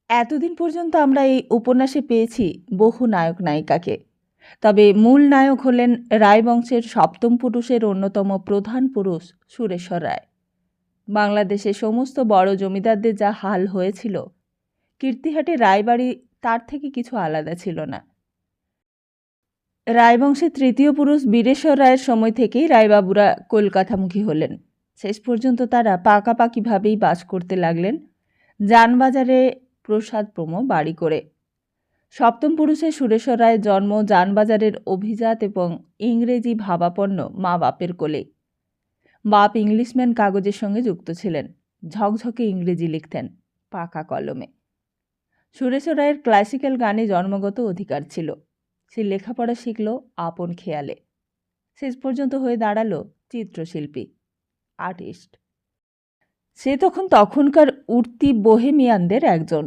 এতদিন পর্যন্ত আমরা এই উপন্যাসে পেয়েছি বহু নায়ক নায়িকাকে, তবে মূল নায়ক হলেন রায়বংশের সপ্তম পুরুষের অন্যতম প্রধান পুরুষ সুরেশ্বর রায়। বাংলাদেশে সমস্ত বড় জমিদারদের যা হাল হয়েছিল, কীর্তিহাটে রায়বাড়ি তার থেকে কিছু আলাদা ছিল না। রায়বংশের তৃতীয় পুরুষ বীরেশ্বর রায়ের সময় থেকেই রায়বাবুরা কলকাতামুখী হলেন। শেষ পর্যন্ত তারা পাকাপাকিভাবেই বাস করতে লাগলেন জানবাজারে প্রসাদপ্রম বাড়ি করে। সপ্তম পুরুষের সুরেশ্বর রায়ের জন্ম জানবাজারের অভিজাত এবং ইংরেজি ভাবাপন্ন মা বাপের কোলে। বাপ ইংলিশম্যান কাগজের সঙ্গে যুক্ত ছিলেন, ঝকঝকে ইংরেজি লিখতেন পাকা কলমে। সুরেশ্বর রায়ের ক্লাসিক্যাল গানে জন্মগত অধিকার ছিল। সে লেখাপড়া শিখল আপন খেয়ালে। শেষ পর্যন্ত হয়ে দাঁড়ালো চিত্রশিল্পী, আর্টিস্ট। সে তখনকার উঠতি বোহেমিয়ানদের একজন,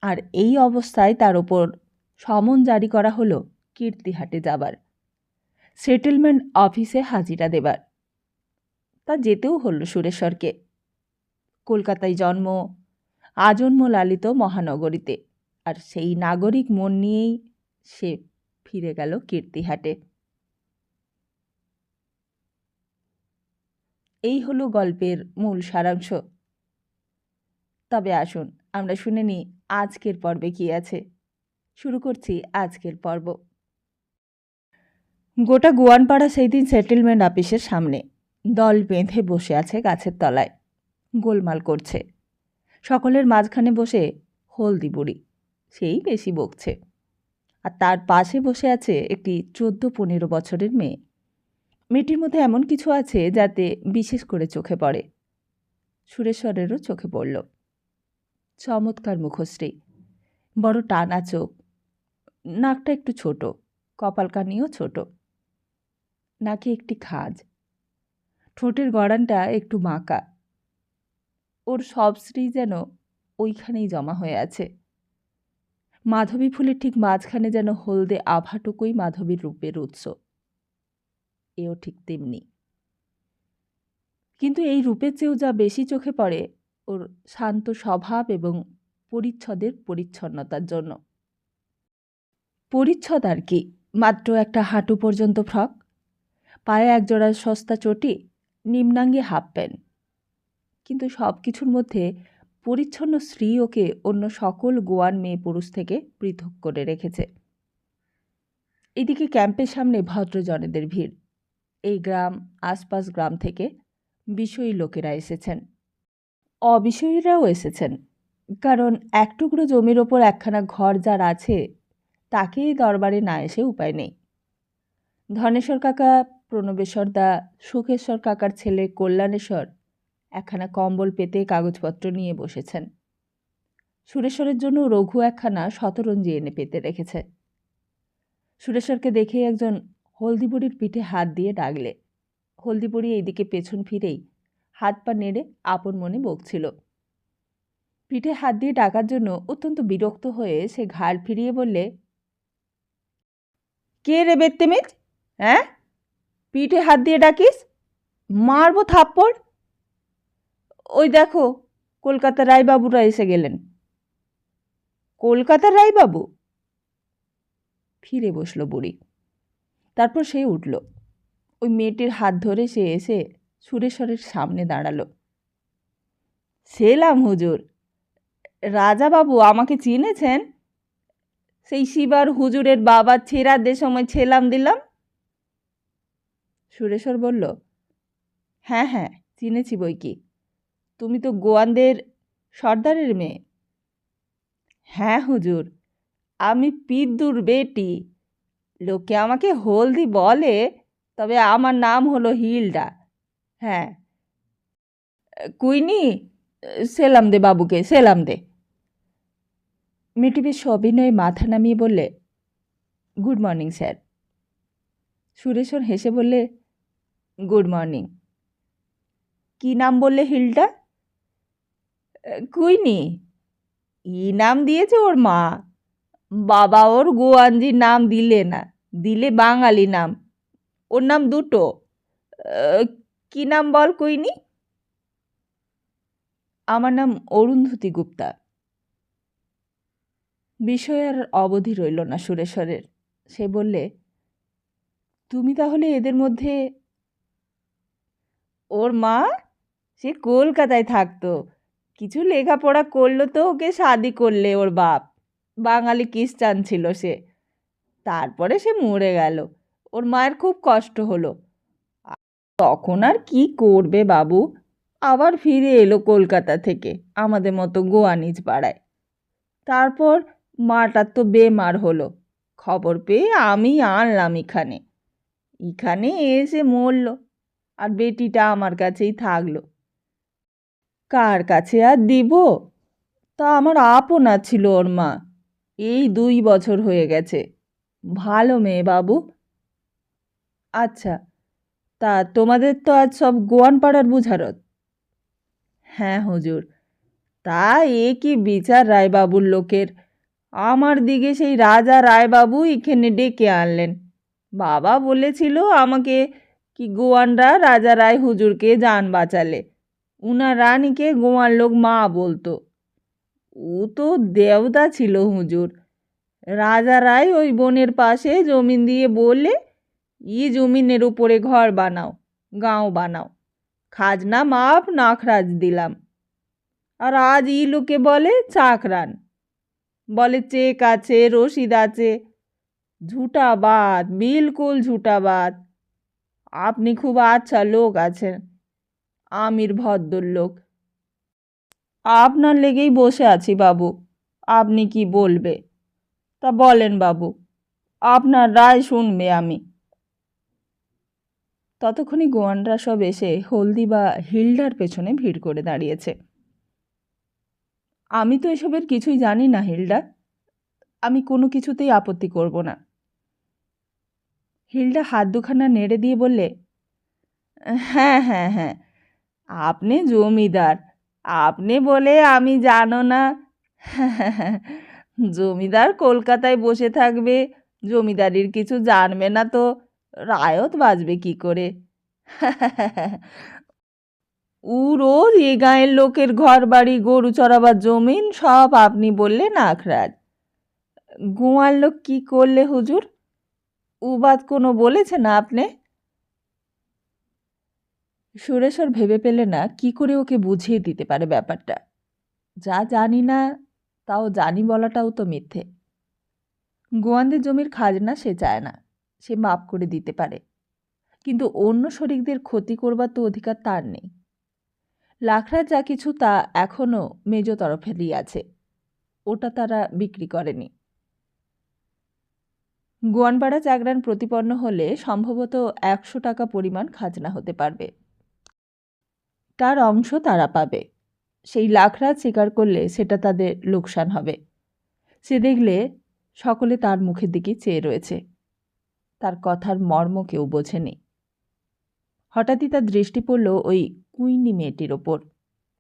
আর এই অবস্থায় তার ওপর সমন জারি করা হলো কীর্তিহাটে যাবার, সেটেলমেন্ট অফিসে হাজিরা দেবার। তা যেতেও হলো সুরেশ্বরকে। কলকাতায় জন্ম, আজন্ম লালিত মহানগরীতে, আর সেই নাগরিক মন নিয়েই সে ফিরে গেল কীর্তিহাটে। এই হলো গল্পের মূল সারাংশ। তবে আসুন আমরা শুনে নিই আজকের পর্বে কি আছে। শুরু করছি আজকের পর্ব। গোটা গোয়ানপাড়া সেই দিন সেটেলমেন্ট অফিসের সামনে দল বেঁধে বসে আছে গাছের তলায়, গোলমাল করছে। সকলের মাঝখানে বসে হলদি বুড়ি, সেই বেশি বকছে। আর তার পাশে বসে আছে একটি 14-15 বছরের মেয়ে। মেয়েটির মধ্যে এমন কিছু আছে যাতে বিশেষ করে চোখে পড়ে। সুরেশ্বরেরও চোখে পড়ল। চমৎকার মুখশ্রী, বড় টানা চোখ, নাকটা একটু ছোট, কপালকানিও ছোট, নাকে একটি খাজ, ঠোঁটের গড়ানটা একটু বাঁকা। ওর সব শ্রী যেন ওইখানেই জমা হয়ে আছে। মাধবী ফুলের ঠিক মাঝখানে যেন হলদে আভাটুকুই মাধবীর রূপের উৎস। এও ঠিক তেমনি। কিন্তু এই রূপের চেয়েও যা বেশি চোখে পড়ে ওর শান্ত স্বভাব এবং পরিচ্ছদের পরিচ্ছন্নতার জন্য। পরিচ্ছদ আর কি, মাত্র একটা হাঁটু পর্যন্ত ফ্রক, পায়ে একজোড়া সস্তা চটি, নিম্নাঙ্গে হাফ প্যান্ট। কিন্তু সব কিছুর মধ্যে পরিচ্ছন্ন শ্রী ওকে অন্য সকল গোয়ান মেয়ে পুরুষ থেকে পৃথক করে রেখেছে। এদিকে ক্যাম্পের সামনে ভদ্রজনেদের ভিড়। এই গ্রাম, আশপাশ গ্রাম থেকে বিষয়ী লোকেরা এসেছেন, অবিষয়ীরাও এসেছেন। কারণ এক টুকরো জমির ওপর একখানা ঘর যার আছে, তাকে এই দরবারে না এসে উপায় নেই। ধনেশ্বর কাকা, প্রণবেশ্বর দা, সুখেশ্বর কাকার ছেলে কল্যাণেশ্বর একখানা কম্বল পেতে কাগজপত্র নিয়ে বসেছেন। সুরেশ্বরের জন্য রঘু একখানা শতরঞ্জি এনে পেতে রেখেছে। সুরেশ্বরকে দেখেই একজন হলদিবুড়ির পিঠে হাত দিয়ে ডাকলে হলদিবুড়ি এইদিকে পেছন ফিরেই হাত পা নেড়ে আপন মনে বকছিল। পিঠে হাত দিয়ে ডাকার জন্য অত্যন্ত বিরক্ত হয়ে সে ঘাড় ফিরিয়ে বললে, কে রে বেত্তেমেজ? হ্যাঁ, পিঠে হাত দিয়ে ডাকিস? মারবো থাপ্পড়। ওই দেখো, কলকাতার রায়বাবুরা এসে গেলেন। কলকাতার রায়বাবু? ফিরে বসল বুড়ি। তারপর সে উঠল। ওই মেয়েটির হাত ধরে সে এসে সুরেশ্বরের সামনে দাঁড়ালো। সেলাম হুজুর। রাজাবাবু আমাকে চিনেছেন? সেই শিবার হুজুরের বাবার ছেঁড়াদের সময় ছেলাম দিলাম। সুরেশ্বর বলল, হ্যাঁ হ্যাঁ, চিনেছি বই কি। তুমি তো গোয়ানদের সর্দারের মেয়ে। হ্যাঁ হুজুর, আমি পিদ্দুর বেটি। লোকে আমাকে হলদি বলে, তবে আমার নাম হলো হিলডা। হ্যাঁ, কুইনি, সেলাম দে বাবুকে, সেলাম দে। মেয়েটি বেশ সবিনয়ে মাথা নামিয়ে বললে, গুড মর্নিং স্যার। সুরেশ্বর হেসে বললে, গুড মর্নিং। কি নাম বললে হিলডা? কুইনি। ই নাম দিয়েছে ওর মা। বাবা ওর গোয়াঞ্জির নাম দিলে না, দিলে বাঙালি নাম। ওর নাম দুটো। কি নাম বল কুইনি? আমার নাম অরুন্ধতী গুপ্তা। বিষয় আর অবধি রইল না সুরেশ্বরের। সে বললে, তুমি তাহলে এদের মধ্যে? ওর মা সে কলকাতায় থাকতো, কিছু লেখাপড়া করলো তো ওকে শাদি করলে ওর বাপ। বাঙালি খ্রিস্টান ছিল সে। তারপরে সে মরে গেল। ওর মায়ের খুব কষ্ট হলো। তখন আর কি করবে বাবু, আবার ফিরে এলো কলকাতা থেকে আমাদের মতো গোয়ানিজ পাড়ায়। তারপর মাটার তো বেমার হলো, খবর পেয়ে আমি আনলাম এখানে। এখানে এসে মরল, আর বেটিটা আমার কাছেই থাকলো। কার কাছে আর দিব? তা আমার আপনা ছিল ওর মা। এই 2 বছর হয়ে গেছে। ভালো মেয়ে বাবু। আচ্ছা, তা তোমাদের তো আজ সব গোয়ানপাড়ার বুঝারত? হ্যাঁ হুজুর। তা এ কি বিচার রায়বাবুর লোকের! আমার দিকে সেই রাজা রায়বাবু এখানে ডেকে আনলেন। বাবা বলেছিল আমাকে কি গোয়ানরা রাজা রায় হুজুরকে জান বাঁচালে। উনার রানীকে গোয়ান লোক মা বলতো। ও তো দেবতা ছিল হুজুর। রাজা রায় ওই বনের পাশে জমিন দিয়ে বললে, ই জমিনের উপরে ঘর বানাও, গাঁও বানাও, খাজনা মাপ নাখরাজ দিলাম। আর আজ ই লোকে বলে চাকরান, বলে চেক আছে, রসিদ আছে। ঝুটাবাদ, বিলকুল ঝুটাবাদ। আপনি খুব আচ্ছা লোক আছেন, আমির ভদ্রলোক। আপনার লেগেই বসে আছি বাবু। আপনি কি বলবে তা বলেন বাবু, আপনার রায় শুনবে আমি। ততক্ষণে গোয়ানরা সব এসে হলদি বা হিলডার পেছনে ভিড় করে দাঁড়িয়েছে। আমি তো এসবের কিছুই জানি না হিলডা, আমি কোনো কিছুতেই আপত্তি করব না। হিলডা হাত দুখানা নেড়ে দিয়ে বললে, হ্যাঁ হ্যাঁ হ্যাঁ, আপনি জমিদার, আপনি বলে আমি জানো না। জমিদার কলকাতায় বসে থাকবে, জমিদারির কিছু জানবে না তো রায়ত বাজবে কি করে? ও রোজ এ গাঁয়ের লোকের ঘর বাড়ি গরু চড়াবার জমিন সব আপনি বললেন আখরাজ। গোয়ার লোক কি করলে হুজুর? উবাদ কোনো বলেছে না আপনি? সুরেশ্বর ভেবে পেলে না কি করে ওকে বুঝিয়ে দিতে পারে ব্যাপারটা। যা জানি না তাও জানি বলাটাও তো মিথ্যে। গোয়ানদের জমির খাজনা সে চায় না, সে মাপ করে দিতে পারে, কিন্তু অন্য শরিকদের ক্ষতি করবার তো অধিকার তার নেই। লাখরাজ যা কিছু তা এখনও মেজ তরফেরই আছে, ওটা তারা বিক্রি করেনি। গোয়ানপাড়া চাকরান প্রতিপন্ন হলে সম্ভবত 100 টাকা পরিমাণ খাজনা হতে পারবে। তার অংশ তারা পাবে। সেই লাখরাজ স্বীকার করলে সেটা তাদের লোকসান হবে। সে দেখলে সকলে তার মুখের দিকে চেয়ে রয়েছে। তার কথার মর্ম কেউ বোঝেনি। হঠাৎই তার দৃষ্টি পড়ল ওই কুইনি মেয়েটির ওপর।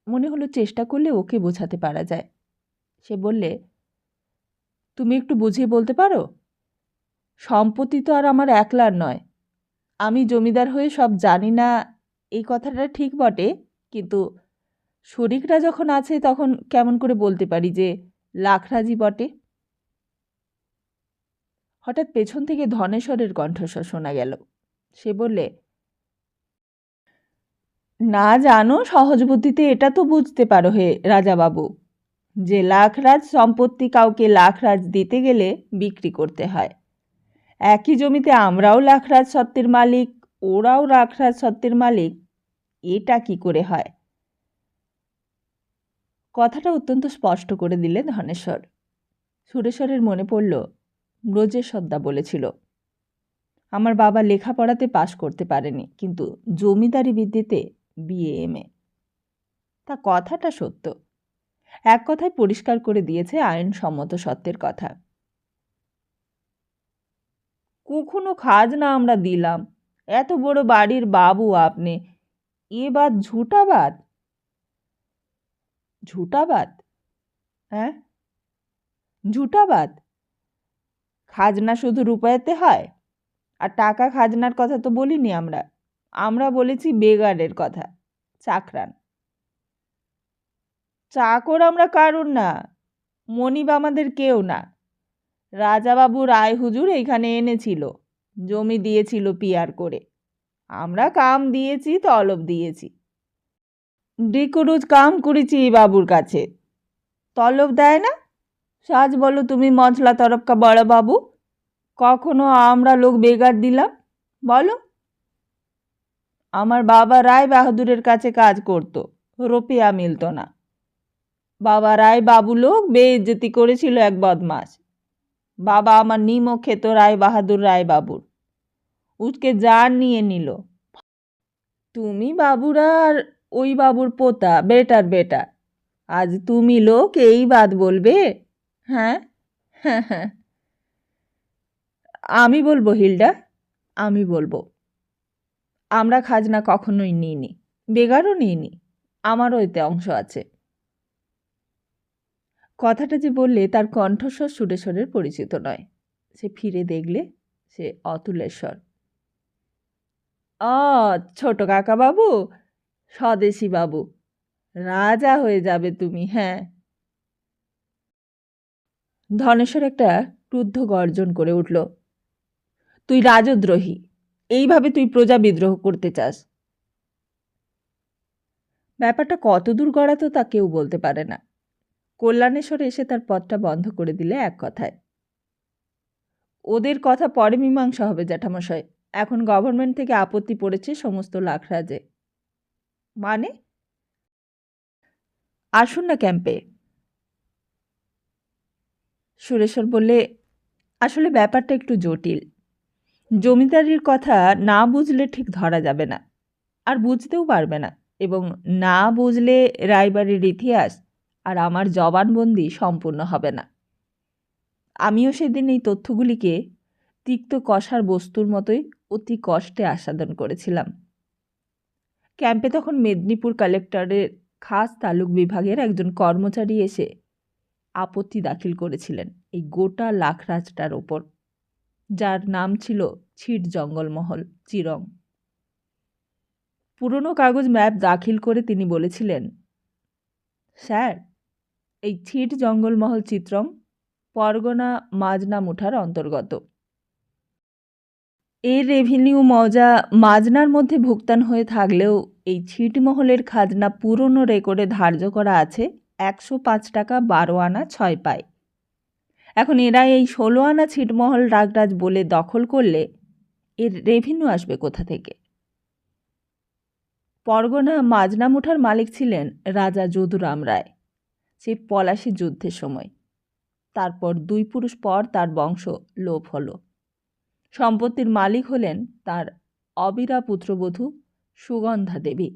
মনে হলো চেষ্টা করলে ওকে বোঝাতে পারা যায়। সে বললে, তুমি একটু বুঝিয়ে বলতে পারো? সম্পত্তি তো আর আমার একলার নয়। আমি জমিদার হয়ে সব জানি না এই কথাটা ঠিক বটে, কিন্তু শরিকরা যখন আছে তখন কেমন করে বলতে পারি যে লাখরাজি বটে? হঠাৎ পেছন থেকে ধনেশ্বরের কণ্ঠস্বর শোনা গেল। সে বললে, না জানো সহজ বুদ্ধিতে এটা তো বুঝতে পারো হে রাজাবাবু, যে লাখরাজ সম্পত্তি কাউকে লাখরাজ দিতে গেলে বিক্রি করতে হয়। একই জমিতে আমরাও লাখরাজ সত্ত্বের মালিক, ওরাও লাখরাজ সত্ত্বের মালিক, এটা কি করে হয়? কথাটা অত্যন্ত স্পষ্ট করে দিলেন ধনেশ্বর। সুরেশ্বরের মনে পড়ল ব্রজের সর্দা বলেছিল, আমার বাবা লেখাপড়াতে পাশ করতে পারেনি, কিন্তু জমিদারি বিদ্যেতে BA MA। তা কথাটা সত্য। এক কথায় পরিষ্কার করে দিয়েছে আইনসম্মত সত্যের কথা। কখনো খাজনা আমরা দিলাম, এত বড় বাড়ির বাবু আপনি, এ বাদ ঝুটাবাদ? ঝুটাবাদ? হ্যাঁ, ঝুটাবাদ। খাজনা শুধু রূপায়েতে হয়, আর টাকা খাজনার কথা তো বলিনি আমরা। আমরা বলেছি বেগারের কথা, চাকরান। চাকর আমরা কারুর না, মনিব আমাদের কেউ না, রাজাবাবু রায় হুজুর এইখানে এনেছিল, জমি দিয়েছিল পিয়ার করে, আমরা কাম দিয়েছি, তলব দিয়েছি, ডিকুরুজ কাম করেছি বাবুর কাছে, তলব দেয় না। সাজ বলো তুমি মশলা তরফকা বড় বাবু, কখনো আমরা লোক বেগার দিলাম বলো? আমার বাবা রায় বাহাদুরের কাছে কাজ করত, রুপিয়া মিলত না। বাবা রায় বাবু লোক বেইজ্জতি করেছিল এক বদমাস। বাবা আমার নিমও খেত রায় বাহাদুর রায় বাবুর, উঠকে জান নিয়ে নিল। তুমি বাবুরা আর ওই বাবুর পোতা, বেটার বেটা, আজ তুমি লোক এই বাদ বলবে? হ্যাঁ হ্যাঁ হ্যাঁ, আমি বলবো হিলডা, আমি বলবো। আমরা খাজনা কখনোই নিইনি, বেগারও নিইনি, আমারও এতে অংশ আছে। কথাটা যে বললে তার কণ্ঠস্বর সুরেশ্বরের পরিচিত নয়। সে ফিরে দেখলে সে অতুলেশ্বর। ছোট কাকা বাবু, স্বদেশী বাবু, রাজা হয়ে যাবে তুমি। হ্যাঁ। ধনেশ্বর একটা ক্রুদ্ধ গর্জন করে উঠল। তুই রাজদ্রোহী, এইভাবে তুই প্রজা বিদ্রোহ করতে চাস? ব্যাপারটা কতদূর গড়াতো তা কেউ বলতে পারে না। কল্যাণেশ্বর এসে তার পথটা বন্ধ করে দিলে এক কথায়। ওদের কথা পরে মীমাংসা হবে জ্যাঠামশাই, এখন গভর্নমেন্ট থেকে আপত্তি পড়েছে সমস্ত লাখরাজে। মানে? আসুন না ক্যাম্পে। সুরেশ্বর বললে, আসলে ব্যাপারটা একটু জটিল। জমিদারির কথা না বুঝলে ঠিক ধরা যাবে না, আর বুঝতেও পারবে না, এবং না বুঝলে রায়বাড়ির ইতিহাস আর আমার জবানবন্দি সম্পূর্ণ হবে না। আমিও সেদিন এই তথ্যগুলিকে তিক্ত কষার বস্তুর মতোই অতি কষ্টে আস্বাদন করেছিলাম। ক্যাম্পে তখন মেদিনীপুর কালেক্টরের খাস তালুক বিভাগের একজন কর্মচারী এসে আপত্তি দাখিল করেছিলেন এই গোটা লাখরাজটার ওপর, যার নাম ছিল ছিট জঙ্গলমহল চিরং। পুরনো কাগজ ম্যাপ দাখিল করে তিনি বলেছিলেন, স্যার, এই ছিট জঙ্গলমহল চিত্রং পরগনা মাজনা মুঠার অন্তর্গত। এর রেভিনিউ মৌজা মাজনার মধ্যে ভুগতান হয়ে থাকলেও এই ছিটমহলের খাজনা পুরনো রেকর্ডে ধার্য করা আছে 105 টাকা 12 আনা 6 পায়। এখন এরা এই 16 আনা ছিটমহল রাগরাজ বলে দখল করলে এর রেভিনিউ আসবে কোথা থেকে? পরগনা মাজনা মুঠার মালিক ছিলেন রাজা যদুরাম রায়, সে পলাশী যুদ্ধের সময়। তারপর 2 পুরুষ পর তার বংশ লোপ হলো। সম্পত্তির মালিক হলেন তার অবিরা পুত্রবধূ সুগন্ধা দেবী।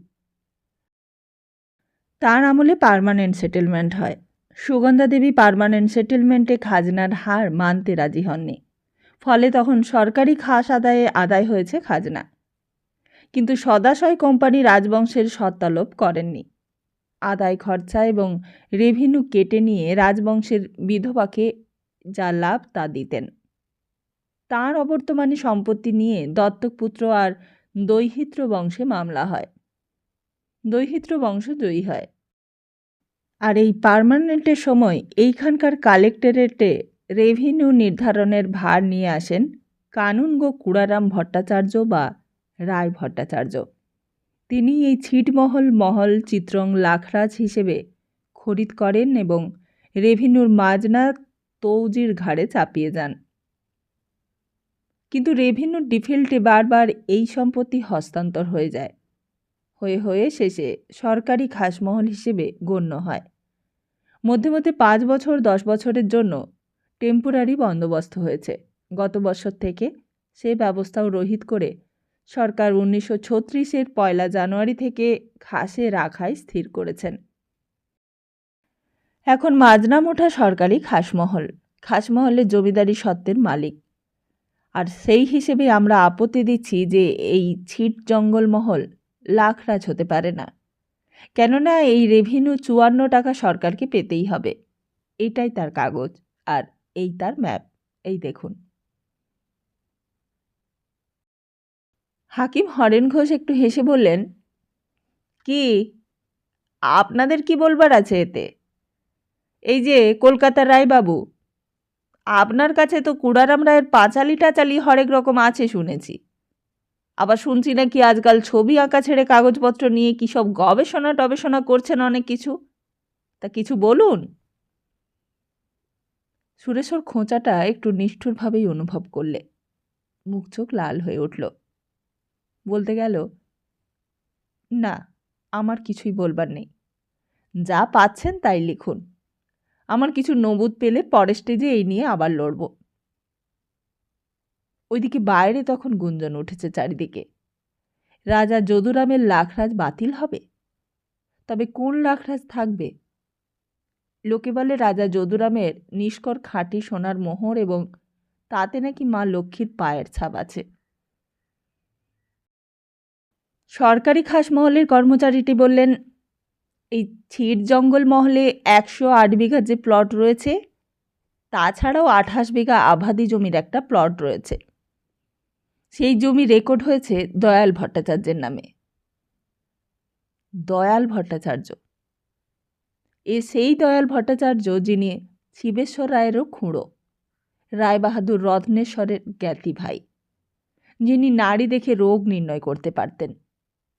তার আমলে পার্মানেন্ট সেটেলমেন্ট হয়। সুগন্ধা দেবী পার্মানেন্ট সেটেলমেন্টে খাজনার হার মানতে রাজি হননি, ফলে তখন সরকারি খাস আদায় হয়েছে খাজনা। কিন্তু সদাশয় কোম্পানি রাজবংশের সত্তালোপ করেননি। আদায় খরচা এবং রেভিনিউ কেটে নিয়ে রাজবংশের বিধবাকে যা লাভ তা দিতেন। তাঁর অবর্তমানে সম্পত্তি নিয়ে দত্তক পুত্র আর দৈহিত্র বংশে মামলা হয়। দৈহিত্র বংশ জয়ী হয়। আর এই পার্মানেন্টের সময় এইখানকার কালেক্টরেটে রেভিনিউ নির্ধারণের ভার নিয়ে আসেন কানুনগো কুড়ারাম ভট্টাচার্য বা রায় ভট্টাচার্য। তিনি এই ছিটমহল চিত্রং লাখরাজ হিসেবে খরিদ করেন এবং রেভিনিউর মাজনা তৌজির ঘাড়ে চাপিয়ে যান। কিন্তু রেভিনিউর ডিফল্টে বারবার এই সম্পত্তি হস্তান্তর হয়ে যায়, হয়ে শেষে সরকারি খাসমহল হিসেবে গণ্য হয়। মধ্যে 5 বছর 10 বছরের জন্য টেম্পোরারি বন্দোবস্ত হয়েছে। গত বছর থেকে সে ব্যবস্থাও রহিত করে সরকার 1936-এর 1 জানুয়ারি থেকে খাসে রাখাই স্থির করেছেন। এখন মাজনা মুঠা সরকারি খাসমহলের জমিদারি সত্ত্বের মালিক। আর সেই হিসেবে আমরা আপত্তি দিচ্ছি যে এই ছিট জঙ্গলমহল লাখরাজ হতে পারে না, কেননা এই রেভিনিউ 54 টাকা সরকারকে পেতেই হবে। এটাই তার কাগজ, আর এই তার ম্যাপ, এই দেখুন। হাকিম হরেন ঘোষ একটু হেসে বললেন, কি আপনাদের কি বলবার আছে এতে? এই যে কলকাতার রায়বাবু, আপনার কাছে তো কুড়ারাম রায়ের পাঁচালি টাচালি হরেক রকম আছে শুনেছি। আবার শুনছি নাকি আজকাল ছবি আঁকা ছেড়ে কাগজপত্র নিয়ে কী সব গবেষণা টবেষণা করছেন অনেক কিছু। তা কিছু বলুন। সুরেশ্বর খোঁচাটা একটু নিষ্ঠুরভাবেই অনুভব করলে। মুখ চোখ লাল হয়ে উঠল। বলতে গেল, না, আমার কিছুই বলবার নেই। যা পাচ্ছেন তাই লিখুন। আমার কিছু নবুদ পেলে পরের স্টেজে এই নিয়ে আবার লড়ব। ওইদিকে বাইরে তখন গুঞ্জন উঠেছে চারিদিকে। রাজা যদুরামের লাখরাজ বাতিল হবে? তবে কোন লাখরাজ থাকবে? লোকে বলে রাজা যদুরামের নিষ্কর খাঁটি সোনার মোহর এবং তাতে নাকি মা লক্ষ্মীর পায়ের ছাপ আছে। সরকারি খাসমহলের কর্মচারীটি বললেন, এই ছিট জঙ্গল মহলে 108 বিঘা যে প্লট রয়েছে, তাছাড়াও 28 বিঘা আবাদি জমির একটা প্লট রয়েছে। সেই জমি রেকর্ড হয়েছে দয়াল ভট্টাচার্যের নামে। দয়াল ভট্টাচার্য? সেই দয়াল ভট্টাচার্য যিনি শিবেশ্বর রায়েরও খুঁড়ো, রায়বাহাদুর রত্নেশ্বরের জ্ঞাতি ভাই, যিনি নারী দেখে রোগ নির্ণয় করতে পারতেন,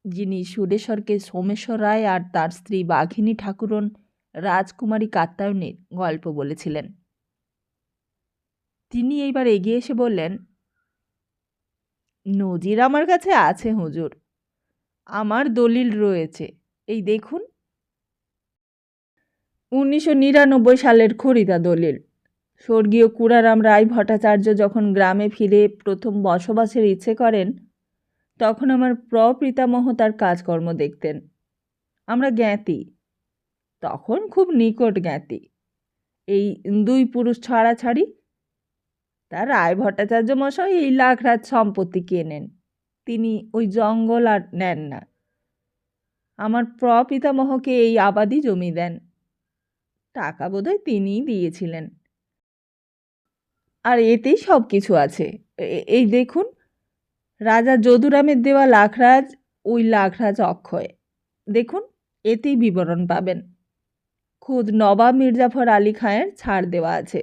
যিনি সুরেশ্বরকে সোমেশ্বর রায় আর তার স্ত্রী বাঘিনী ঠাকুরন রাজকুমারী কাত্যায়নীর গল্প বলেছিলেন। তিনি এইবার এগিয়ে এসে বললেন, নজির আমার কাছে আছে হুজুর, আমার দলিল রয়েছে, এই দেখুন। 1999 সালের খরিদা দলিল। স্বর্গীয় কুড়ারাম রায় ভট্টাচার্য যখন গ্রামে ফিরে প্রথম বসবাসের ইচ্ছে করেন, তখন আমার প্রপিতামহ তার কাজকর্ম দেখতেন। আমরা জ্ঞাতি, তখন খুব নিকট জ্ঞাতি। এই 2 পুরুষ ছাড়াছাড়ি। তার রায় ভট্টাচার্য মশাই এই লাখরাজ সম্পত্তি কেনেন, তিনি ওই জঙ্গল আর নেন না। আমার প্রপিতামহকে এই আবাদি জমি দেন। টাকা বোধহয় তিনিই দিয়েছিলেন। আর এতেই সব কিছু আছে। এই দেখুন, রাজা যদুরামের দেওয়া লাখরাজ, ওই লাখরাজ অক্ষয়। দেখুন, এতেই বিবরণ পাবেন। খোদ নবাব মির্জাফর আলী খাঁয়ের ছাড় দেওয়া আছে।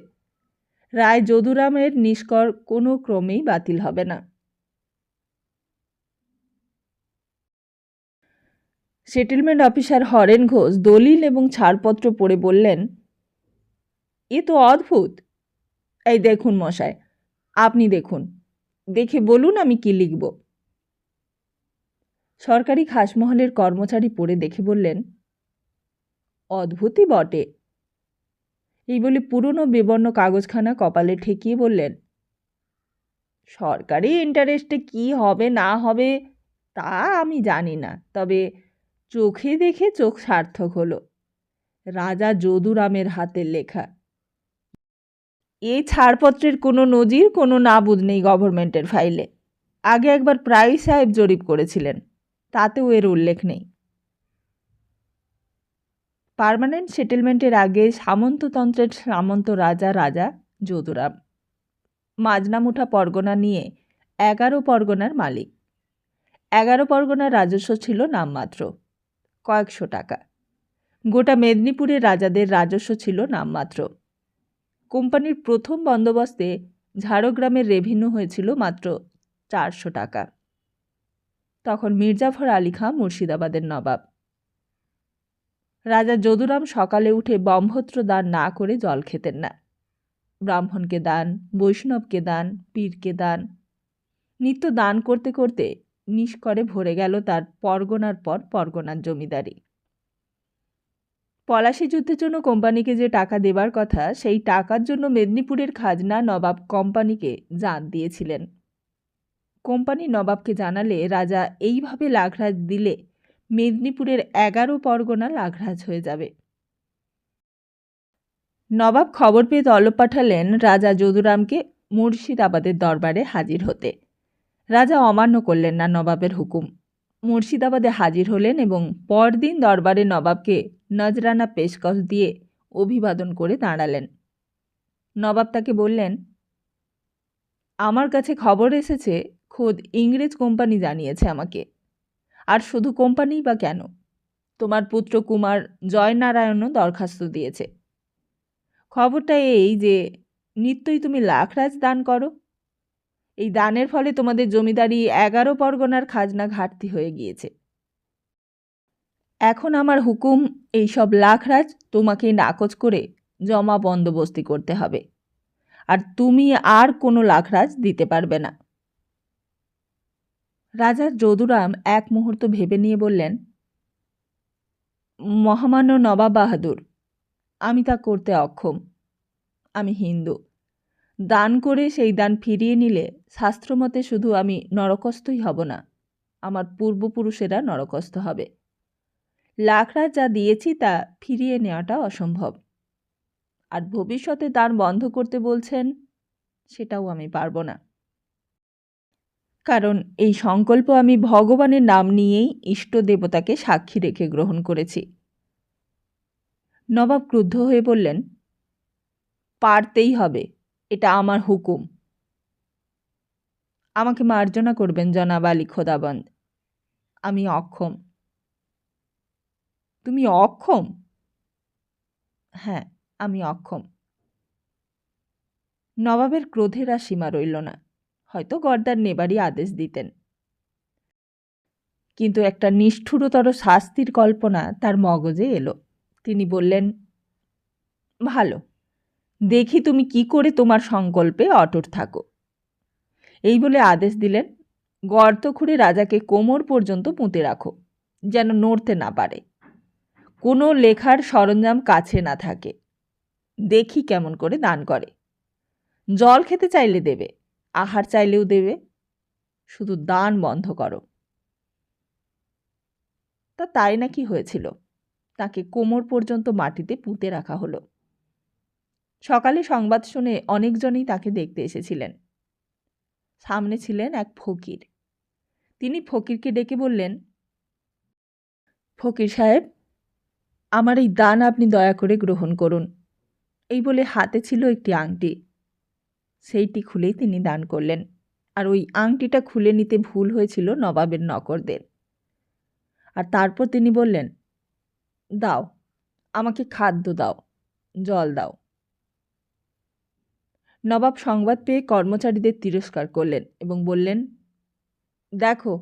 রায় যদুরামের নিষ্কর কোনো ক্রমেই বাতিল হবে না। সেটেলমেন্ট অফিসার হরেন ঘোষ দলিল এবং ছাড়পত্র পড়ে বললেন, এ তো অদ্ভুত। এই দেখুন মশাই, আপনি দেখুন, দেখে বলুন আমি কি লিখব। সরকারি খাসমহলের কর্মচারী পড়ে দেখে বললেন, অদ্ভুতই বটে। এই বলে পুরনো বিবর্ণ কাগজখানা কপালে ঠেকিয়ে বললেন, সরকারি ইন্টারেস্টে কি হবে না হবে তা আমি জানি না, তবে চোখে দেখে চোখ সার্থক হলো। রাজা যদুরামের হাতের লেখা। এই ছাড়পত্রের কোনো নজির, কোনো নাবুদ নেই গভর্নমেন্টের ফাইলে। আগে একবার প্রাইস সাহেব জরিপ করেছিলেন, তাতেও এর উল্লেখ নেই। পার্মানেন্ট সেটেলমেন্টের আগে সামন্ততন্ত্রের সামন্ত রাজা যদুরাম। মাজনামুঠা পরগনা নিয়ে 11 পরগনার মালিক। 11 পরগনার রাজস্ব ছিল নামমাত্র, কয়েকশো টাকা। গোটা মেদিনীপুরের রাজাদের রাজস্ব ছিল নামমাত্র। কোম্পানির প্রথম বন্দোবস্তে ঝাড়গ্রামের রেভিনিউ হয়েছিল মাত্র 400 টাকা। তখন মির্জাফর আলী খাঁ মুর্শিদাবাদের নবাব। রাজা যদুরাম সকালে উঠে ব্রহ্মত্র দান না করে জল খেতেন না। ব্রাহ্মণকে দান, বৈষ্ণবকে দান, পীরকে দান, নিত্য দান করতে করতে নিষ্করে ভরে গেল তার পরগনার পর পরগনার জমিদারি। পলাশী যুদ্ধের জন্য কোম্পানিকে যে টাকা দেবার কথা, সেই টাকার জন্য মেদিনীপুরের খাজনা নবাব কোম্পানিকে জাত দিয়েছিলেন। কোম্পানি নবাবকে জানালে রাজা এইভাবে লাখরাজ দিলে মেদিনীপুরের 11 পরগনা লাখরাজ হয়ে যাবে। নবাব খবর পেয়ে তলব পাঠালেন রাজা যদুরামকে মুর্শিদাবাদের দরবারে হাজির হতে। রাজা অমান্য করলেন না নবাবের হুকুম। মুর্শিদাবাদে হাজির হলেন এবং পরদিন দরবারে নবাবকে নজরানা পেশকশ দিয়ে অভিবাদন করে দাঁড়ালেন। নবাব তাকে বললেন, আমার কাছে খবর এসেছে, খোদ ইংরেজ কোম্পানি জানিয়েছে আমাকে। আর শুধু কোম্পানিই বা কেন, তোমার পুত্র কুমার জয়নারায়ণও দরখাস্ত দিয়েছে। খবরটা এই যে নিত্যই তুমি লাখরাজ দান করো। এই দানের ফলে তোমাদের জমিদারি 11 পরগনার খাজনা ঘাটতি হয়ে গিয়েছে। এখন আমার হুকুম, এই সব লাখরাজ তোমাকে নাকচ করে জমা বন্দোবস্তি করতে হবে, আর তুমি আর কোনো লাখরাজ দিতে পারবে না। রাজা যদুরাম এক মুহূর্ত ভেবে নিয়ে বললেন, মহামান্য নবাব বাহাদুর, আমি তা করতে অক্ষম। আমি হিন্দু। দান করে সেই দান ফিরিয়ে নিলে শাস্ত্রমতে শুধু আমি নরকস্থই হব না, আমার পূর্বপুরুষেরা নরকস্থ হবে। লাখরাজ যা দিয়েছি তা ফিরিয়ে নেওয়াটা অসম্ভব। আর ভবিষ্যতে দান বন্ধ করতে বলছেন, সেটাও আমি পারব না। কারণ এই সংকল্প আমি ভগবানের নাম নিয়েই ইষ্ট দেবতাকে সাক্ষী রেখে গ্রহণ করেছি। নবাব ক্রুদ্ধ হয়ে বললেন, পারতেই হবে, এটা আমার হুকুম। আমাকে মার্জনা করবেন জনাব আলী খোদাবন্দ, আমি অক্ষম। তুমি অক্ষম? হ্যাঁ, আমি অক্ষম। নবাবের ক্রোধের আর সীমা রইল না। হয়তো গর্দার নেবারই আদেশ দিতেন, কিন্তু একটা নিষ্ঠুরতর শাস্তির কল্পনা তার মগজে এলো। তিনি বললেন, ভালো, দেখি তুমি কি করে তোমার সংকল্পে অটুট থাকো। এই বলে আদেশ দিলেন, গর্ত খুঁড়ে রাজাকে কোমর পর্যন্ত পুঁতে রাখো, যেন নড়তে না পারে। কোনো লেখার সরঞ্জাম কাছে না থাকে। দেখি কেমন করে দান করে। জল খেতে চাইলে দেবে, আহার চাইলেও দেবে, শুধু দান বন্ধ করো। তা তাই নাকি হয়েছিল। তাকে কোমর পর্যন্ত মাটিতে পুঁতে রাখা হলো। সকালে সংবাদ শুনে অনেকজনই তাকে দেখতে এসেছিলেন। সামনে ছিলেন এক ফকির। তিনি ফকিরকে ডেকে বললেন, ফকির সাহেব, আমার এই দান আপনি দয়া করে গ্রহণ করুন। এই বলে হাতে ছিল একটি আংটি। সেইটি খুলেই তিনি দান করলেন। আর ওই আংটিটা খুলে নিতে ভুল হয়েছিল নবাবের নকরদের। আর তারপর তিনি বললেন, দাও, আমাকে খাদ্য দাও, জল দাও। নবাব সংবাদ পেয়ে কর্মচারীদের তিরস্কার করলেন এবং বললেন, দেখো,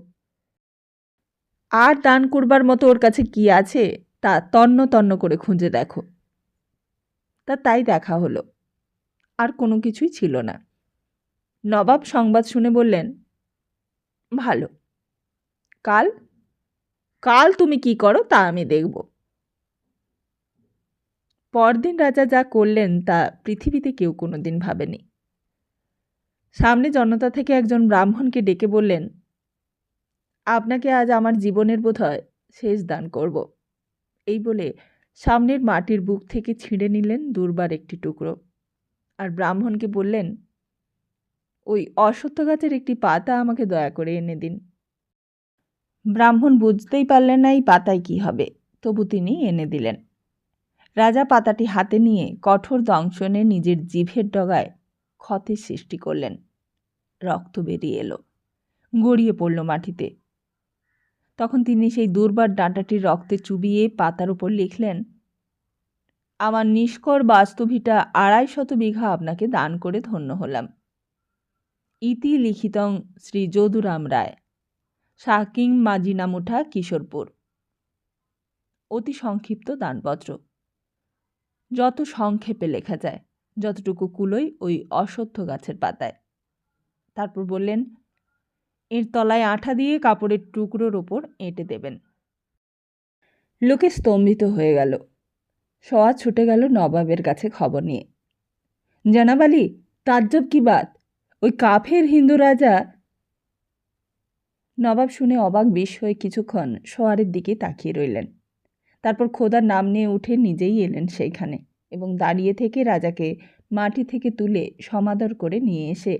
আর দান করবার মতো ওর কাছে কি আছে তা তন্ন তন্ন করে খুঁজে দেখো। তা তাই দেখা হলো, আর কোনো কিছুই ছিল না। নবাব সংবাদ শুনে বললেন, ভালো, কাল কাল তুমি কি করো তা আমি দেখব। পরদিন রাজা যা করলেন তা পৃথিবীতে কেউ কোনোদিন ভাবেনি। সামনে জনতা থেকে একজন ব্রাহ্মণকে ডেকে বললেন, আপনাকে আজ আমার জীবনের বোধহয় শেষ দান করব। এই বলে সামনের মাটির বুক থেকে ছিঁড়ে নিলেন দুর্বার একটি টুকরো, আর ব্রাহ্মণকে বললেন, ওই অশ্বত্থ গাছের একটি পাতা আমাকে দয়া করে এনে দিন। ব্রাহ্মণ বুঝতেই পারলেন না এই পাতায় কি হবে, তবু তিনি এনে দিলেন। রাজা পাতাটি হাতে নিয়ে কঠোর দংশনে নিজের জিভের ডগায় ক্ষতের সৃষ্টি করলেন। রক্ত বেরিয়ে এলো, গড়িয়ে পড়ল মাটিতে। তখন তিনি সেই দুর্বার ডাঁটাটির রক্তে চুবিয়ে পাতার উপর লিখলেন, আমার নিষ্কর বাস্তুভিটা 250 বিঘা আপনাকে দান করে ধন্য হলাম। ইতি লিখিতং শ্রী যদুরাম রায়, সাকিং মাজিনামুঠা, কিশোরপুর। অতি সংক্ষিপ্ত দানপত্র, যত সংক্ষেপে লেখা যায়, যতটুকু কুলোই ওই অশ্বত্থ গাছের পাতায়। তারপর বললেন, এর তলায় আঠা দিয়ে কাপড়ের টুকরোর ওপর এঁটে দেবেন। লোকে স্তম্ভিত হয়ে গেল। সওয়া ছুটে গেল নবাবের কাছে খবর নিয়ে। জনাব আলী, তাজ্জব কি বাত, ওই কাফের হিন্দু রাজা। নবাব শুনে অবাক বিস্ময়ে কিছুক্ষণ শোয়ারের দিকে তাকিয়ে রইলেন। তারপর খোদার নাম নিয়ে উঠে নিজেই এলেন সেইখানে এবং দাঁড়িয়ে থেকে রাজাকে মাটি থেকে তুলে সমাদর করে নিয়ে এসে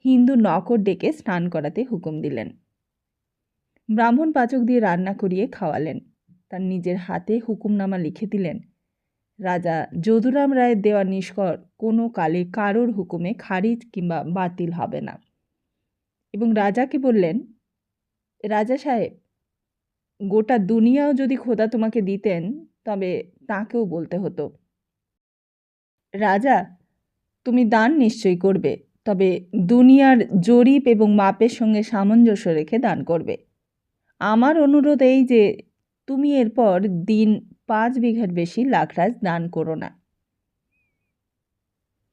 হিন্দু নকর ডেকে স্নান করাতে হুকুম দিলেন। ব্রাহ্মণ পাচক দিয়ে রান্না করিয়ে খাওয়ালেন। তার নিজের হাতে হুকুমনামা লিখে দিলেন, রাজা যদুরাম রায়ের দেওয়া নিষ্কর কোনো কালে কারোর হুকুমে খারিজ কিংবা বাতিল হবে না। এবং রাজাকে বললেন, রাজা সাহেব, গোটা দুনিয়াও যদি খোদা তোমাকে দিতেন তবে তাঁকেও বলতে হতো, রাজা, তুমি দান নিশ্চয়ই করবে, তবে দুনিয়ার জরিপ এবং মাপের সঙ্গে সামঞ্জস্য রেখে দান করবে। আমার অনুরোধ এই যে তুমি এরপর দিন 5 বিঘার বেশি লাখরাজ দান করো না।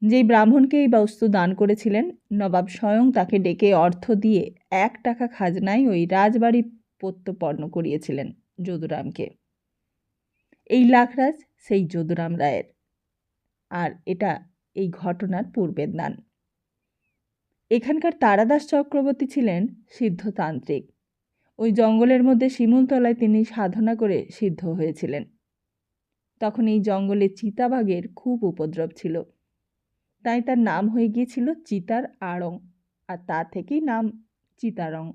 যেই ব্রাহ্মণকে এই বস্তু দান করেছিলেন, নবাব স্বয়ং তাকে ডেকে অর্থ দিয়ে 1 টাকা খাজনায় ওই রাজবাড়ি প্রত্যর্পণ করিয়েছিলেন যদুরামকে। এই লাখরাজ সেই যদুরাম রায়ের, আর এটা এই ঘটনার পূর্বের দান। এখানকার তারাদাস চক্রবর্তী ছিলেন সিদ্ধতান্ত্রিক। ওই জঙ্গলের মধ্যে শিমুলতলায় তিনি সাধনা করে সিদ্ধ হয়েছিলেন। তখন এই জঙ্গলে চিতাবাঘের খুব উপদ্রব ছিল, তাই তার নাম হয়ে গিয়েছিল চিতার আড়ং, আর তা থেকেই নাম চিতারং।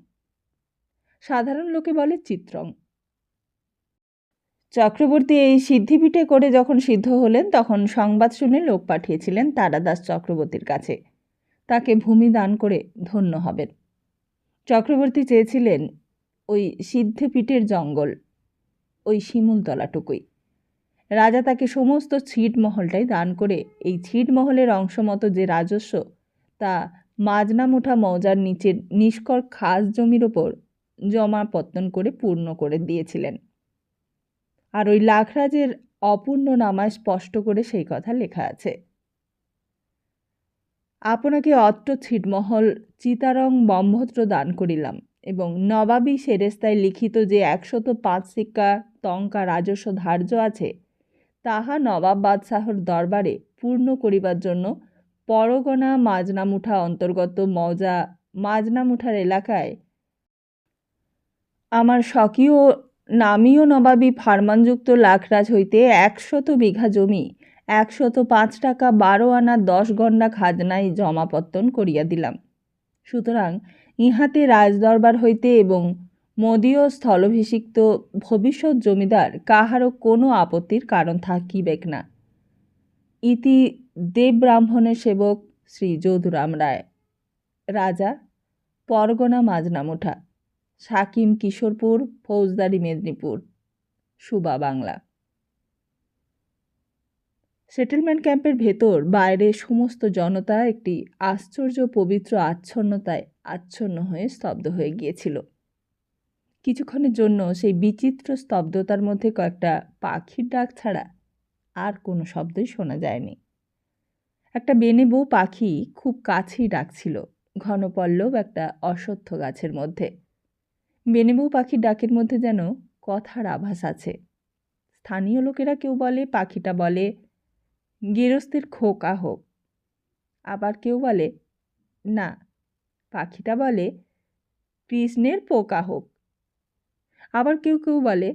সাধারণ লোকে বলে চিত্রং। চক্রবর্তী এই সিদ্ধিপীঠে করে যখন সিদ্ধ হলেন, তখন সংবাদ শুনে লোক পাঠিয়েছিলেন তারাদাস চক্রবর্তীর কাছে, তাকে ভূমি দান করে ধন্য হবেন। চক্রবর্তী চেয়েছিলেন ওই সিদ্ধপীঠের জঙ্গল, ওই শিমুলতলাটুকুই। রাজা তাকে সমস্ত ছিটমহলটাই দান করে এই ছিটমহলের অংশ মতো যে রাজস্ব, তা মাজনামুঠা মৌজার নিচের নিষ্কর খাস জমির ওপর জমাপত্তন করে পূর্ণ করে দিয়েছিলেন। আর ওই লাখরাজের অপূর্ণ নামায় স্পষ্ট করে সেই কথা লেখা আছে, আপনাকে অত্র ছিটমহল চিতারং ব্রহ্মত্র দান করিলাম, এবং নবাবী সেরেস্তায় লিখিত যে 105 সিক্কা টঙ্কা রাজস্ব ধার্য আছে, তাহা নবাব বাদশাহর দরবারে পূর্ণ করিবার জন্য পরগনা মাজনামুঠা অন্তর্গত মৌজা মাজনামুঠার এলাকায় আমার স্বকীয় নামীয় নবাবী ফারমানযুক্ত লাখরাজ হইতে 100 বিঘা জমি 105 টাকা 12 আনা 10 গণ্ডা খাজনায় জমাপত্তন করিয়া দিলাম। সুতরাং ইহাতে রাজদরবার হইতে এবং মদীয় স্থলাভিষিক্ত ভবিষ্যৎ জমিদার কাহারও কোনো আপত্তির কারণ থাকিবেক না। ইতি দেবব্রাহ্মণের সেবক শ্রী যদুরাম রায়, রাজা, পরগনা মাজনামুঠা, সাকিম কিশোরপুর, ফৌজদারি মেদিনীপুর, সুবা বাংলা। সেটেলমেন্ট ক্যাম্পের ভেতর বাইরে সমস্ত জনতা একটি আশ্চর্য পবিত্র আচ্ছন্নতায় আচ্ছন্ন হয়ে স্তব্ধ হয়ে গিয়েছিল। কিছুক্ষণের জন্য সেই বিচিত্র স্তব্ধতার মধ্যে কয়েকটা পাখির ডাক ছাড়া আর কোনো শব্দই শোনা যায়নি। একটা বেনে বউ পাখি খুব কাছেই ডাকছিল, ঘনপল্লব একটা অশ্বত্থ গাছের মধ্যে। বেনে বউ পাখির ডাকের মধ্যে যেন কথার আভাস আছে। স্থানীয় লোকেরা কেউ বলে পাখিটা বলে গেরস্তের খোকা হোক, আবার কেউ বলে না, পাখিটা বলে কৃষ্ণের পোকা হোক, আবার কেউ কেউ বলে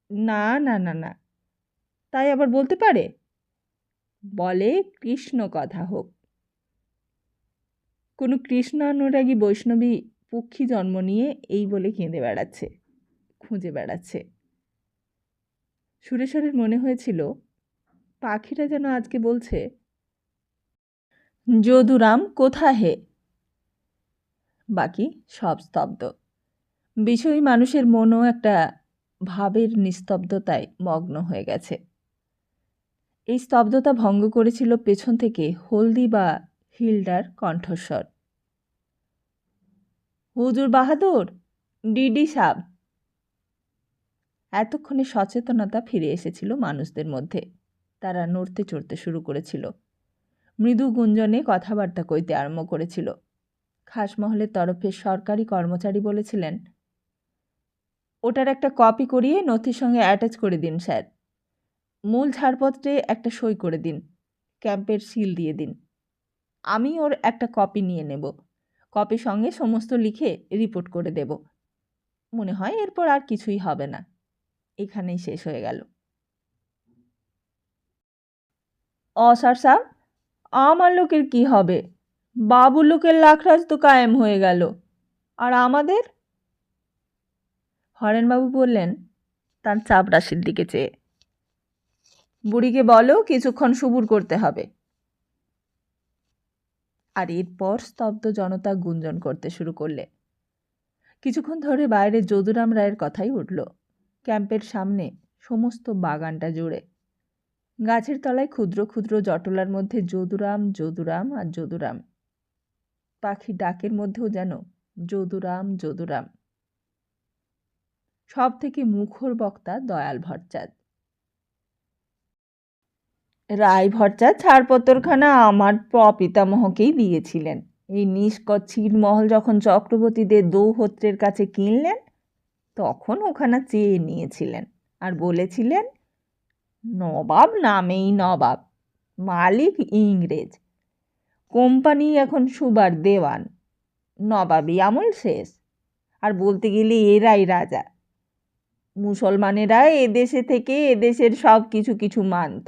না না না না, তাই আবার বলতে পারে, বলে কৃষ্ণ কথা হোক। কোনো কৃষ্ণ অনুরাগী বৈষ্ণবী পক্ষী জন্ম নিয়ে এই বলে কেঁদে বেড়াচ্ছে, খুঁজে বেড়াচ্ছে। সুরেশ্বরের মনে হয়েছিল পাখিটা যেন আজকে বলছে, যদুরাম কোথা হে। বাকি সব স্তব্ধ। বিষয়ী মানুষের মনও একটা ভাবের নিস্তব্ধতায় মগ্ন হয়ে গেছে। এই স্তব্ধতা ভঙ্গ করেছিল পেছন থেকে হলদি বা হিলডার কণ্ঠস্বর, হুজুর বাহাদুর, ডিডি সাব। এতক্ষণে সচেতনতা ফিরে এসেছিল মানুষদের মধ্যে। তারা নড়তে চড়তে শুরু করেছিল, মৃদু গুঞ্জনে কথাবার্তা কইতে আরম্ভ করেছিল। খাসমহলের তরফে সরকারি কর্মচারী বলেছিলেন, ওটার একটা কপি করিয়ে নথির সঙ্গে অ্যাটাচ করে দিন স্যার। মূল ছাড়পত্রে একটা সই করে দিন, ক্যাম্পের সিল দিয়ে দিন। আমি ওর একটা কপি নিয়ে নেব, কপি সঙ্গে সমস্ত লিখে রিপোর্ট করে দেব। মনে হয় এরপর আর কিছুই হবে না, এখানেই শেষ হয়ে গেল। স্যার সাহেব, আমার লোকের কি হবে? বাবু লোকের লাখরাজ তো কায়েম হয়ে গেল, আর আমাদের? হরেনবাবু বললেন তার চাপরাশির দিকে চেয়ে, বুড়িকে বলো কিছুক্ষণ সবুর করতে হবে। আর এরপর স্তব্ধ জনতা গুঞ্জন করতে শুরু করলে। কিছুক্ষণ ধরে বাইরে যদুরাম রায়ের কথাই উঠল, ক্যাম্পের সামনে সমস্ত বাগানটা জুড়ে। গাছের তলায় ক্ষুদ্র ক্ষুদ্র জটলার মধ্যে যদুরাম যদুরাম আর যদুরাম। পাখির ডাকের মধ্যেও যেন যদুরাম যদুরাম। সব থেকে মুখর বক্তা দয়াল ভট্টাচার্য। রায় ভট্টাচার্য ছাড়পত্রখানা আমার প্রপিতামহকেই দিয়েছিলেন। এই নিষ্কট ছিটমহল যখন চক্রবর্তীদের দৌহত্রের কাছে কিনলেন, তখন ওখানা চেয়ে নিয়েছিলেন আর বলেছিলেন, নবাব নামেই নবাব, মালিক ইংরেজ, কোম্পানি এখন সুবার দেওয়ান, নবাবী আমল শেষ, আর বলতে গেলে এরাই রাজা। মুসলমানেরা এদেশে থেকে এদেশের সব কিছু কিছু মানত,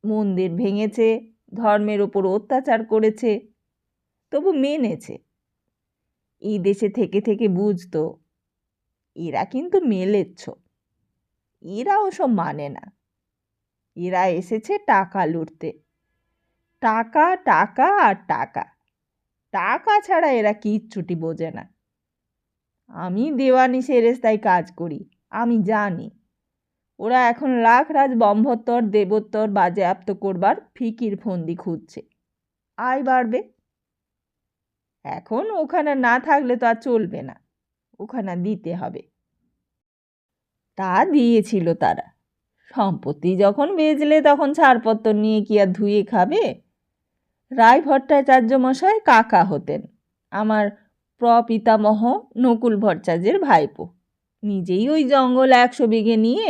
মন্দির ভেঙেছে, ধর্মের ওপর অত্যাচার করেছে, তবু মেনেছে। এই দেশে থেকে থেকে বুঝতো এরা কিন্তু মেলেচ্ছ, এরা ওসব মানে না, এরা এসেছে টাকা লুটতে, টাকা টাকা আর টাকা, টাকা ছাড়া এরা কিচ্ছুটি বোঝে না। আমি দেওয়ানি সেরেস্তায় কাজ করি, আমি জানি ওরা এখন লাখ রাজ বম্ভত্তর দেবোত্তর বাজেয়াপ্ত করবার ফিকির ফন্দি খুঁজছে, আয় বাড়বে। এখন ওখানে না থাকলে তো আর চলবে না, ওখানে দিতে হবে। তা দিয়েছিল তারা। সম্পত্তি যখন বেচলে তখন ছাড়পত্র নিয়ে কি আর ধুয়ে খাবে? রায় ভট্টাচার্য মশাই কাকা হতেন, আমার প্রপিতামহ নকুল ভট্টাচার্যের ভাইপো। নিজেই ওই জঙ্গল 100 বিঘে নিয়ে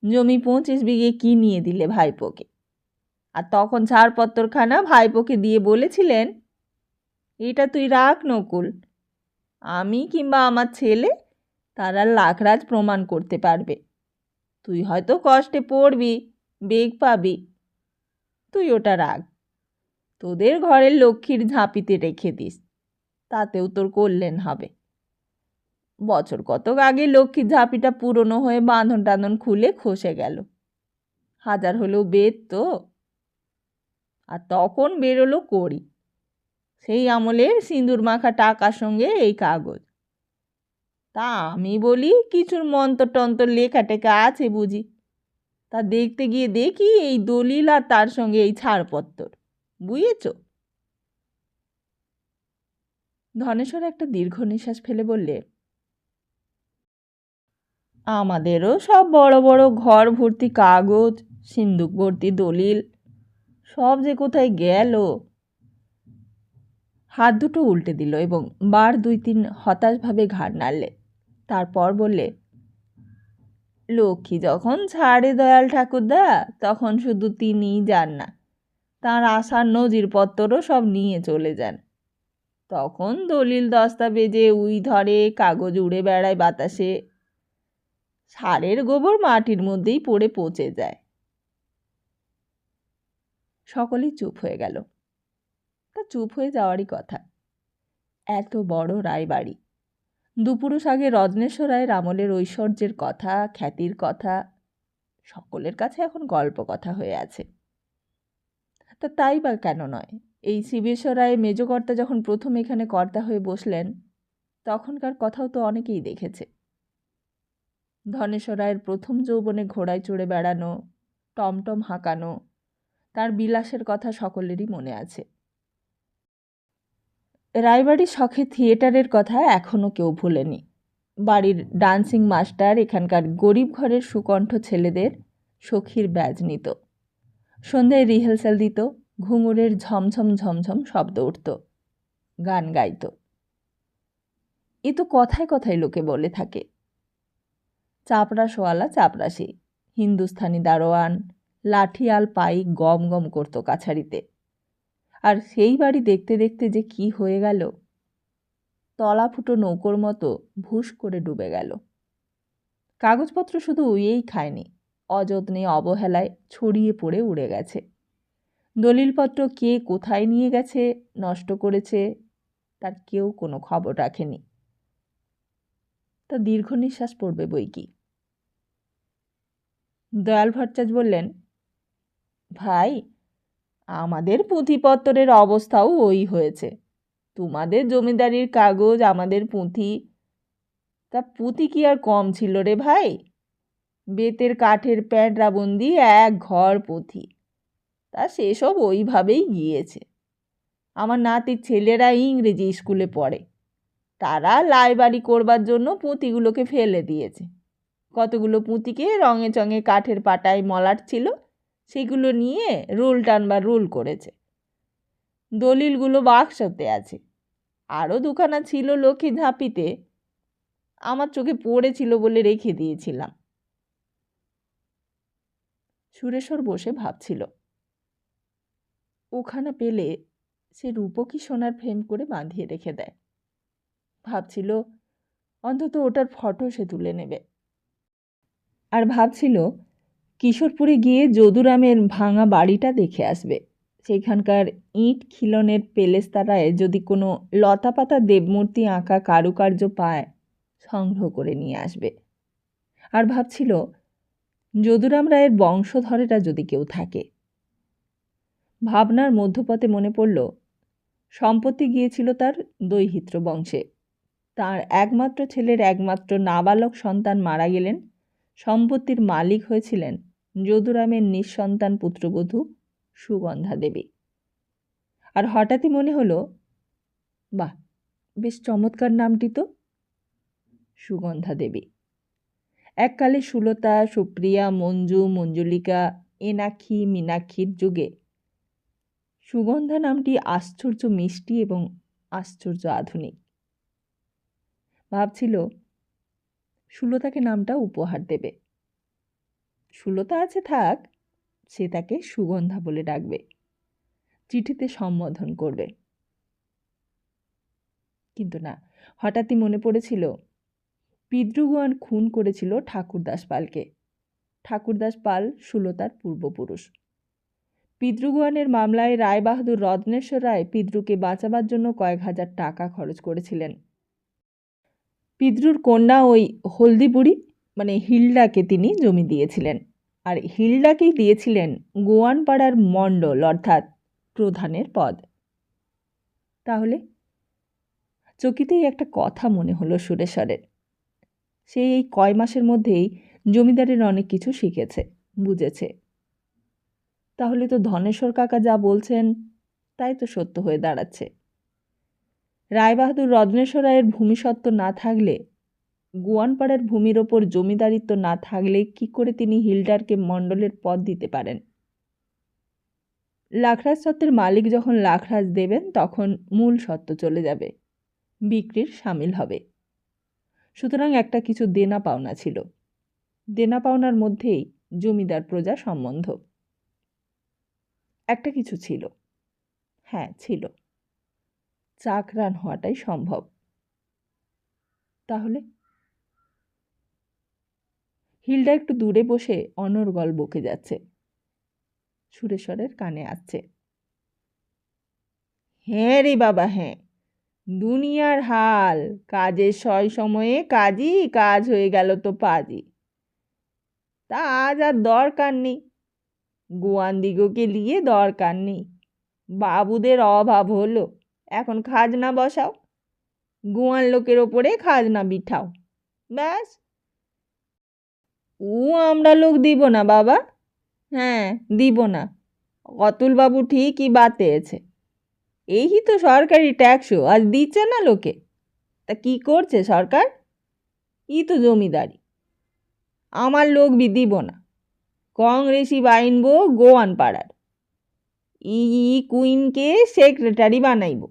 জমি 25 বিঘে কিনিয়ে দিলে ভাইপোকে। আর তখন ছাড়পত্রখানা ভাইপোকে দিয়ে বলেছিলেন, এটা তুই রাখ নকুল, আমি কিংবা আমার ছেলে তারা লাখরাজ প্রমাণ করতে পারবে। তুই হয়তো কষ্টে পড়বি, বেগ পাবি, তুই ওটা রাখ, তোদের ঘরের লক্ষ্মীর ঝাঁপিতে রেখে দিস, তাতেও তোর কল্যাণ হবে। বছর কতক আগে লক্ষ্মীর ঝাঁপিটা পুরনো হয়ে বাঁধন টাঁধন খুলে খসে গেল, হাজার হলেও বেদ তো। আর তখন বেরোলো কড়ি, সেই আমলের সিঁদুর মাখা টাকার সঙ্গে এই কাগজ। তা আমি বলি, কিছুর মন্ত্র টন্ত্র লেখা টেখা আছে বুঝি? তা দেখতে গিয়ে দেখি এই দলিল আর তার সঙ্গে এই ছাড়পত্র, বুঝেছ? ধনেশ্বর একটা দীর্ঘ নিঃশ্বাস ফেলে বললে, আমাদেরও সব বড় বড় ঘর ভর্তি কাগজ, সিন্দুক ভর্তি দলিল, সব যে কোথায় গেল। হাত দুটো উল্টে দিল এবং বার 2-3 হতাশভাবে ঘাড় নাড়লে। তারপর বললে, লক্ষ্মী যখন ছাড়ে দয়াল ঠাকুরদা, তখন শুধু তিনিই যান না, তাঁর আশার নজিরপত্রও সব নিয়ে চলে যান। তখন দলিল দস্তাবেজে উই ধরে, কাগজ উড়ে বেড়ায় বাতাসে, সারের গোবর মাটির মধ্যেই পড়ে পচে যায়। সকলেই চুপ হয়ে গেল। তা চুপ হয়ে যাওয়ারই কথা। এত বড় রায়বাড়ি, দুপুরুষ আগে রত্নেশ্বর রায়ের আমলের ঐশ্বর্যের কথা, খ্যাতির কথা সকলের কাছে এখন গল্প কথা হয়ে আছে। তা তাই বা কেন নয়? এই শিবেশ্বর রায় মেজকর্তা যখন প্রথম এখানে কর্তা হয়ে বসলেন, তখনকার কথাও তো অনেকেই দেখেছে। ধনেশ্বর রায়ের প্রথম যৌবনে ঘোড়ায় চড়ে বেড়ানো, টমটম হাঁকানো, তার বিলাসের কথা সকলেরই মনে আছে। রায়বাড়ির শখে থিয়েটারের কথা এখনও কেউ ভুলেনি। বাড়ির ডান্সিং মাস্টার এখানকার গরিব ঘরের সুকণ্ঠ ছেলেদের সখীর ব্যাজ নিত, সন্ধ্যায় রিহার্সাল দিত, ঘুঙুরের ঝমঝম ঝমঝম শব্দ উঠত, গান গাইত। এ তো কথায় কথায় লোকে বলে থাকে। চাপরাশওয়ালা চাপরাশি, হিন্দুস্থানি দারোয়ান, লাঠিয়াল পাইক গম গম করত কাছারিতে। আর সেই বাড়ি দেখতে দেখতে যে কি হয়ে গেল, তলা ফুটো নৌকোর মতো ভুস করে ডুবে গেল। কাগজপত্র শুধু উইয়েই খায়নি, অযত্নে অবহেলায় ছড়িয়ে পড়ে উড়ে গেছে। দলিলপত্র কে কোথায় নিয়ে গেছে, নষ্ট করেছে, তার কেউ কোনো খবর রাখেনি। তা দীর্ঘ নিঃশ্বাস পড়বে বই কি। দয়াল ভট্টাচার্য বললেন, ভাই, আমাদের পুঁথিপত্রের অবস্থাও ওই হয়েছে। তোমাদের জমিদারির কাগজ, আমাদের পুঁথি, তা পুঁথি কি আর কম ছিল রে ভাই? বেতের কাঠের প্যাঁটরাবন্দি এক ঘর পুঁথি, তা সেসব ওইভাবেই গিয়েছে। আমার নাতির ছেলেরা ইংরেজি স্কুলে পড়ে, তারা লাইব্রেরি করবার জন্য পুঁথিগুলোকে ফেলে দিয়েছে। কতগুলো পুঁথিকে রঙে চঙে কাঠের পাটায় মলাট ছিল, সেগুলো নিয়ে রুল টানবার রুল করেছে। দলিলগুলো বাক্সতে আছে। আরও দুখানা ছিল লক্ষ্মী ঝাঁপিতে, আমার চোখে পড়েছিল বলে রেখে দিয়েছিলাম। সুরেশ্বর বসে ভাবছিল, ওখানা পেলে সে রূপকী সোনার ফ্রেম করে বাঁধিয়ে রেখে দেয়। ভাবছিল অন্তত ওটার ফটো সে তুলে নেবে। আর ভাবছিল কিশোরপুরে গিয়ে যদুরামের ভাঙা বাড়িটা দেখে আসবে। সেইখানকার ইট খিলনের পেলেস্তারায় যদি কোনো লতাপাতা দেবমূর্তি আঁকা কারুকার্য পায়, সংগ্রহ করে নিয়ে আসবে। আর ভাবছিল যদুরাম রায়ের বংশধরেরা যদি কেউ থাকে। ভাবনার মধ্যপথে মনে পড়ল সম্পত্তি গিয়েছিল তার দৈহিত্র বংশে। তার একমাত্র ছেলের একমাত্র নাবালক সন্তান মারা গেলেন। সম্পত্তির মালিক হয়েছিলেন যদুরামের নিঃসন্তান পুত্রবধূ সুগন্ধা দেবী। আর হঠাৎই মনে হলো, বাহ, বেশ চমৎকার নামটি তো, সুগন্ধা দেবী। এককালে সুলতা, সুপ্রিয়া, মঞ্জু, মঞ্জুলিকা, এনাক্ষী, মীনাক্ষীর যুগে সুগন্ধা নামটি আশ্চর্য মিষ্টি এবং আশ্চর্য আধুনিক। ভাবছিল সুলতাকে নামটা উপহার দেবে। সুলতা আছে থাক, সে তাকে সুগন্ধা বলে ডাকবে, চিঠিতে সম্বোধন করবে। কিন্তু না, হঠাৎই মনে পড়েছিল পিতৃগোয়ান খুন করেছিল ঠাকুরদাস পালকে। ঠাকুরদাস পাল সুলতার পূর্বপুরুষ। পিতৃগোয়ানের মামলায় রায়বাহাদুর রত্নেশ্বর রায় পিতৃকে বাঁচাবার জন্য কয়েক হাজার টাকা খরচ করেছিলেন। পিতৃর কন্যা ওই হলদিপুরি মানে হিলডাকে তিনি জমি দিয়েছিলেন, আর হিলডাকেই দিয়েছিলেন গোয়ানপাড়ার মণ্ডল অর্থাৎ প্রধানের পদ। তাহলে চকিতেই একটা কথা মনে হলো সুরেশ্বরের। সে এই কয় মাসের মধ্যেই জমিদারের অনেক কিছু শিখেছে, বুঝেছে। তাহলে তো ধনেশ্বর কাকা যা বলছেন তাই তো সত্য হয়ে দাঁড়াচ্ছে। রায়বাহাদুর রত্নেশ্বর রায়ের ভূমিসত্ত্ব না থাকলে, গোয়ানপাড়ার ভূমির ওপর জমিদারিত্ব না থাকলে কি করে তিনি হিলডারকে মণ্ডলের পদ দিতে পারেন? লাখরাজ সত্ত্বের মালিক যখন লাখরাজ দেবেন তখন মূল সত্ত্ব চলে যাবে, বিক্রির সামিল হবে। সুতরাং একটা কিছু দেনা পাওনা ছিল। দেনা পাওনার মধ্যেই জমিদার প্রজা সম্বন্ধ। একটা কিছু ছিল, হ্যাঁ ছিল, চাকরান হওয়াটাই সম্ভব। তাহলে হিলডা একটু দূরে বসে অনর্গল বকে যাচ্ছে। সুরেশ্বরের কানে আসছে, হ্যাঁ রে বাবা হ্যাঁ, দুনিয়ার হাল, কাজের সময়ে কাজই, কাজ হয়ে গেল তো পাজি। তা আজ আর দরকার নেই, গোয়ান দিগকে নিয়ে দরকার নেই। বাবুদের অভাব হলো, এখন খাজনা বসাও, গোয়ান লোকের ওপরে খাজনা বিঠাও, ব্যাস। ও আমরা লোক দিব না বাবা, হ্যাঁ দিব না। অতুলবাবু ঠিকই বাতেছে, এই তো সরকারি ট্যাক্সও আজ দিচ্ছে না লোকে। তা কি করছে সরকার? তো জমিদারি। আমার লোক বি দিব না, কংগ্রেসি বাইনব গোয়ান পাড়ার, কুইনকে সেক্রেটারি বানাইব।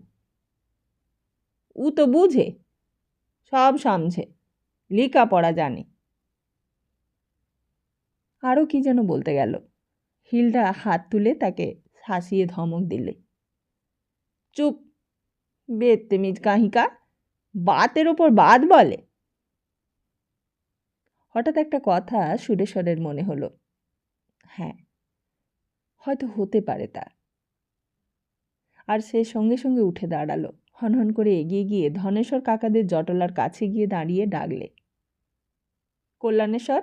ও তো বুঝে, সব সমঝে, লেখাপড়া জানে। আরও কি যেন বলতে গেল। হিলডা হাত তুলে তাকে হাসিয়ে ধমক দিলে, চুপ, বেতেমিজ কাহিকা, বাতের ওপর বাদ বলে। হঠাৎ একটা কথা সুরেশ্বরের মনে হলো, হ্যাঁ হয়তো হতে পারে তা। আর সে সঙ্গে সঙ্গে উঠে দাঁড়ালো, হনহন করে এগিয়ে গিয়ে ধনেশ্বর কাকাদের জটলার কাছে গিয়ে দাঁড়িয়ে ডাকলে, কল্যাণেশ্বর।